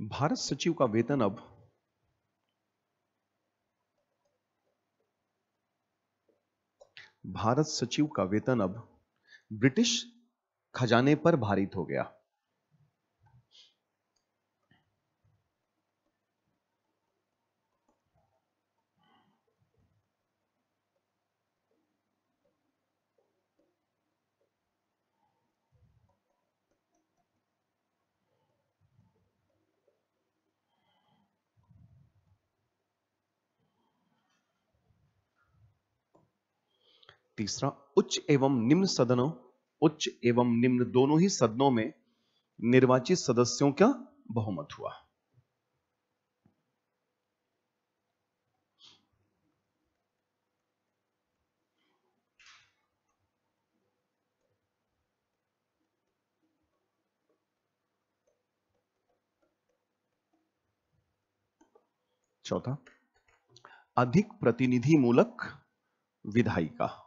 भारत सचिव का वेतन अब ब्रिटिश खजाने पर भारित हो गया। तीसरा, उच्च एवं निम्न दोनों ही सदनों में निर्वाचित सदस्यों का बहुमत हुआ। चौथा, अधिक प्रतिनिधिमूलक विधायिका।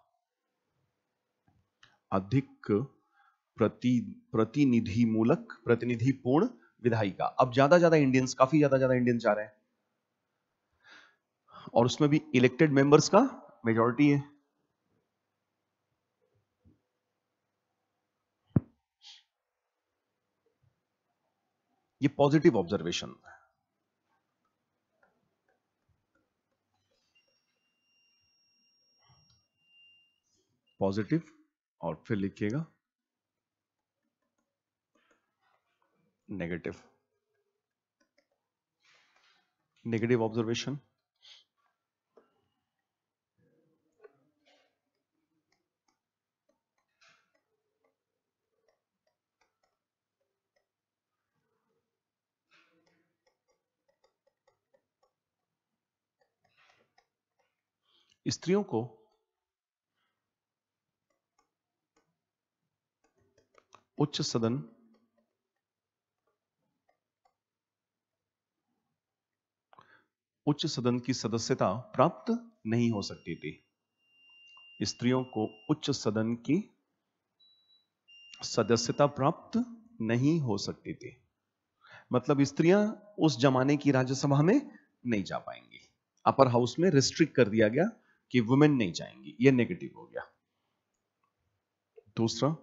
अधिक प्रतिनिधिपूर्ण विधायिका। अब काफी ज्यादा इंडियंस जा रहे हैं, और उसमें भी इलेक्टेड मेंबर्स का मेजॉरिटी है। ये पॉजिटिव ऑब्जर्वेशन, पॉजिटिव, और फिर लिखिएगा नेगेटिव। नेगेटिव ऑब्जर्वेशन, स्त्रियों को उच्च सदन की सदस्यता प्राप्त नहीं हो सकती थी। स्त्रियों को उच्च सदन की सदस्यता प्राप्त नहीं हो सकती थी, मतलब स्त्रियां उस जमाने की राज्यसभा में नहीं जा पाएंगी। अपर हाउस में रिस्ट्रिक्ट कर दिया गया कि वुमेन नहीं जाएंगी। यह नेगेटिव हो गया। दूसरा,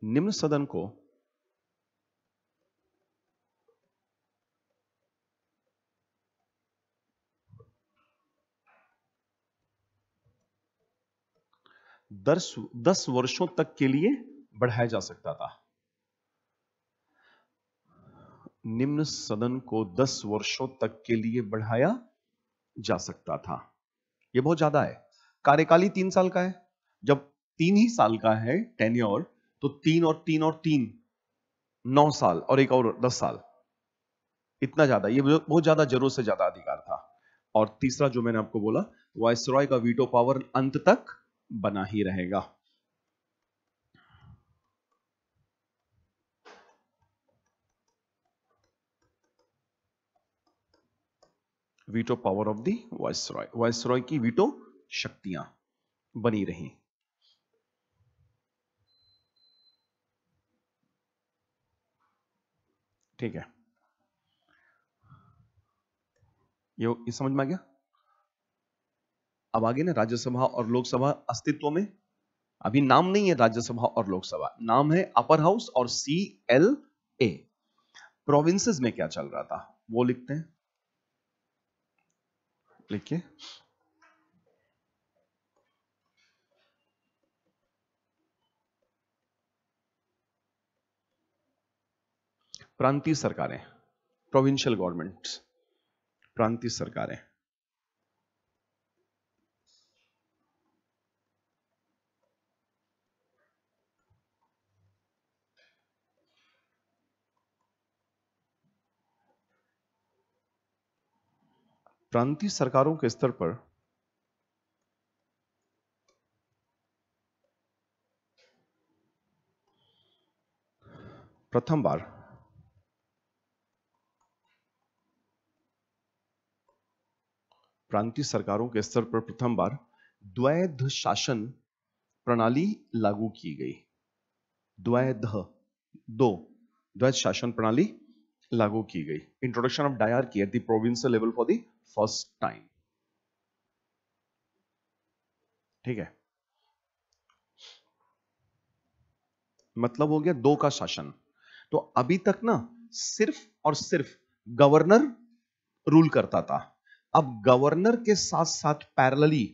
निम्न सदन को दस वर्षों तक के लिए बढ़ाया जा सकता था। निम्न सदन को 10 वर्षों तक के लिए बढ़ाया जा सकता था। यह बहुत ज्यादा है। कार्यकाल ही 3 साल का है। जब 3 ही साल का है टेन्योर, तो 3 और 3 और 3 9 साल, और एक और 10 साल, इतना ज्यादा। ये बहुत ज्यादा, जरूरत से ज्यादा अधिकार था। और तीसरा जो मैंने आपको बोला, वायसरॉय का वीटो पावर अंत तक बना ही रहेगा। Veto power of the viceroy, viceroy की वीटो शक्तियां बनी रही। ठीक है, ये समझ में आ गया। अब आगे ना, राज्यसभा और लोकसभा अस्तित्व में। अभी नाम नहीं है राज्यसभा और लोकसभा, नाम है अपर हाउस और CLA। प्रोविंसेस में क्या चल रहा था वो लिखते हैं, लिखिए। प्रांतीय सरकारें, प्रोविंशियल गवर्नमेंट्स, प्रांतीय सरकारें। प्रांतीय सरकारों के स्तर पर प्रथम बार द्वैध शासन प्रणाली लागू की गई। द्वैध दो, द्वैध शासन प्रणाली लागू की गई। Introduction of dyarchy at the provincial level for the first time. ठीक है, मतलब हो गया दो का शासन। तो अभी तक ना सिर्फ और सिर्फ गवर्नर रूल करता था। अब गवर्नर के साथ साथ पैरेलली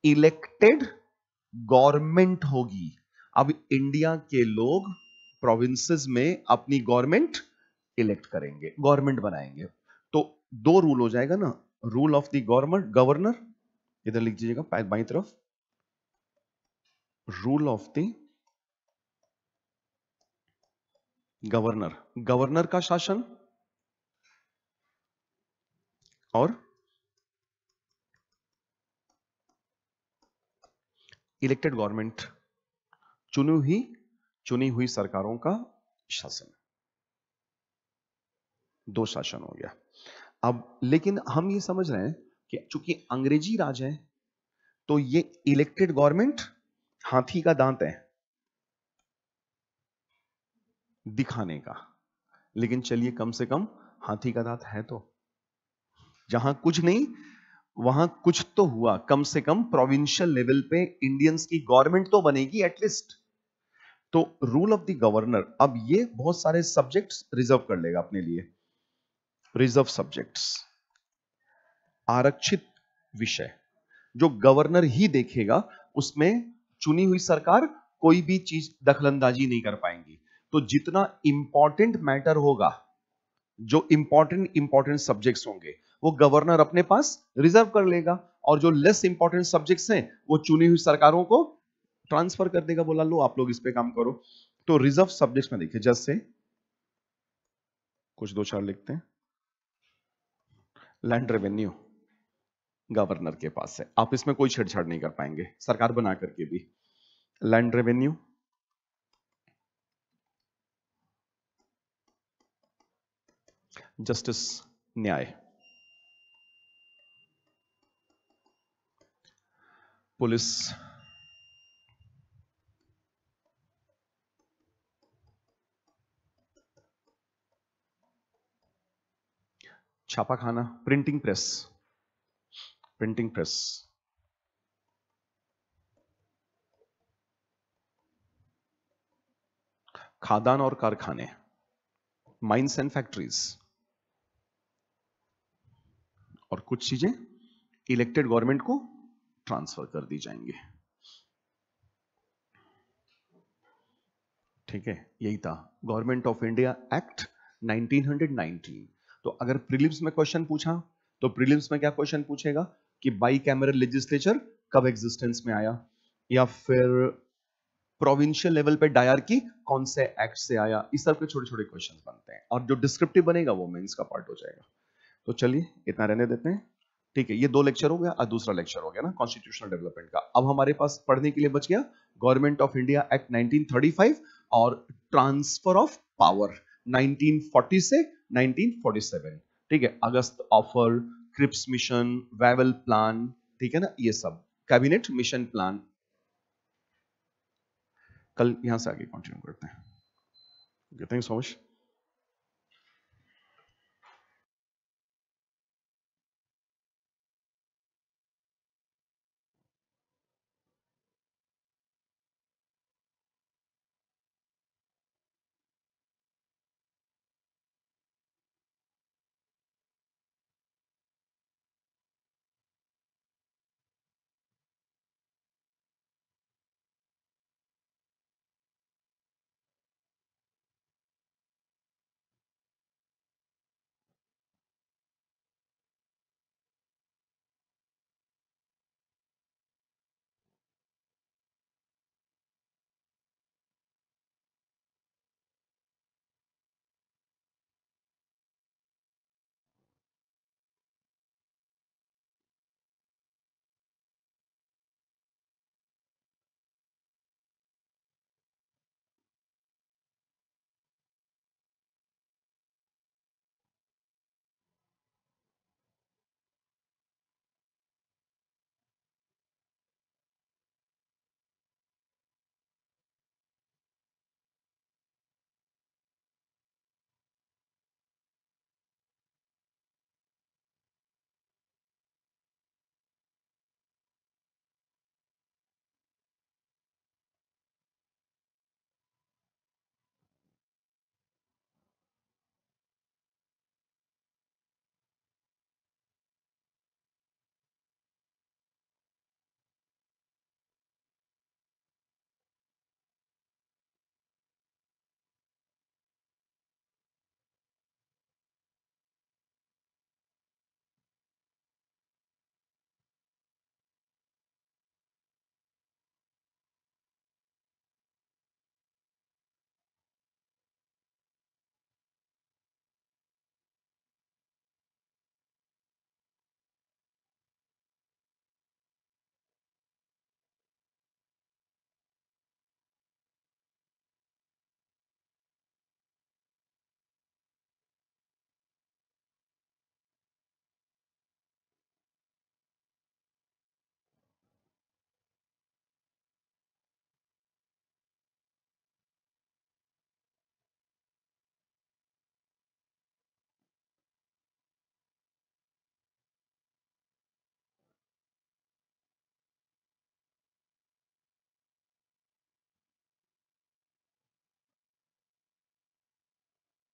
इलेक्टेड गवर्नमेंट होगी। अब इंडिया के लोग प्रोविंसेस में अपनी गवर्नमेंट इलेक्ट करेंगे, गवर्नमेंट बनाएंगे। तो दो रूल हो जाएगा ना, rule of the government governor, इधर लिख दीजिएगा बाईं तरफ, rule of the governor, governor का शासन, और इलेक्टेड गवर्नमेंट, चुनी हुई सरकारों का शासन। दो शासन हो गया। अब लेकिन हम ये समझ रहे हैं कि चूंकि अंग्रेजी राज है तो ये इलेक्टेड गवर्नमेंट हाथी का दांत है दिखाने का। लेकिन चलिए, कम से कम हाथी का दांत है तो, जहां कुछ नहीं वहां कुछ तो हुआ। कम से कम प्रोविंशियल लेवल पे इंडियंस की गवर्नमेंट तो बनेगी एटलीस्ट। तो रूल ऑफ द गवर्नर, अब ये बहुत सारे सब्जेक्ट्स रिजर्व कर लेगा अपने लिए। रिजर्व सब्जेक्ट्स, आरक्षित विषय जो गवर्नर ही देखेगा, उसमें चुनी हुई सरकार कोई भी चीज दखलंदाजी नहीं कर पाएंगी। तो जितना इंपॉर्टेंट मैटर होगा, जो इंपॉर्टेंट सब्जेक्ट्स होंगे, वो गवर्नर अपने पास रिजर्व कर लेगा, और जो लेस इंपॉर्टेंट सब्जेक्ट्स हैं वो चुनी हुई सरकारों को ट्रांसफर कर देगा। बोला लो आप लोग इस पे काम करो। तो रिजर्व सब्जेक्ट्स में देखिए, जैसे कुछ दो चार लिखते हैं। लैंड रेवेन्यू गवर्नर के पास है, आप इसमें कोई छेड़छाड़ नहीं कर पाएंगे सरकार बना करके भी। लैंड रेवेन्यू, जस्टिस न्याय, पुलिस, छापाखाना, प्रिंटिंग प्रेस, प्रिंटिंग प्रेस, खादान और कारखाने, माइंस एंड फैक्ट्रीज, और कुछ चीजें इलेक्टेड गवर्नमेंट को ट्रांसफर कर दी जाएंगे। ठीक है, यही था गवर्नमेंट ऑफ इंडिया एक्ट 1919। तो अगर प्रीलिम्स में क्वेश्चन पूछा तो प्रीलिम्स में क्या क्वेश्चन पूछेगा कि बाई कैमरल लेजिस्लेचर कब एग्जिस्टेंस में आया, या फिर प्रोविंशियल लेवल पे डायरकी कौन से एक्ट से आया। इस तरह के छोटे छोटे क्वेश्चंस बनते हैं, और जो डिस्क्रिप्टिव बनेगा वो मेंस का पार्ट हो जाएगा। तो चलिए इतना रहने देते हैं। ठीक है, ये दो लेक्चर हो गया, और दूसरा लेक्चर हो गया ना कॉन्स्टिट्यूशनल डेवलपमेंट का। अब हमारे पास पढ़ने के लिए बच गया गवर्नमेंट ऑफ इंडिया एक्ट 1935 और ट्रांसफर ऑफ पावर 1940 से 1947। ठीक है, August offer, Cripps mission, Wavell plan, ठीक है ना, ये सब कैबिनेट मिशन प्लान। कल यहां से आगे कंटिन्यू करते हैं। Thanks so much.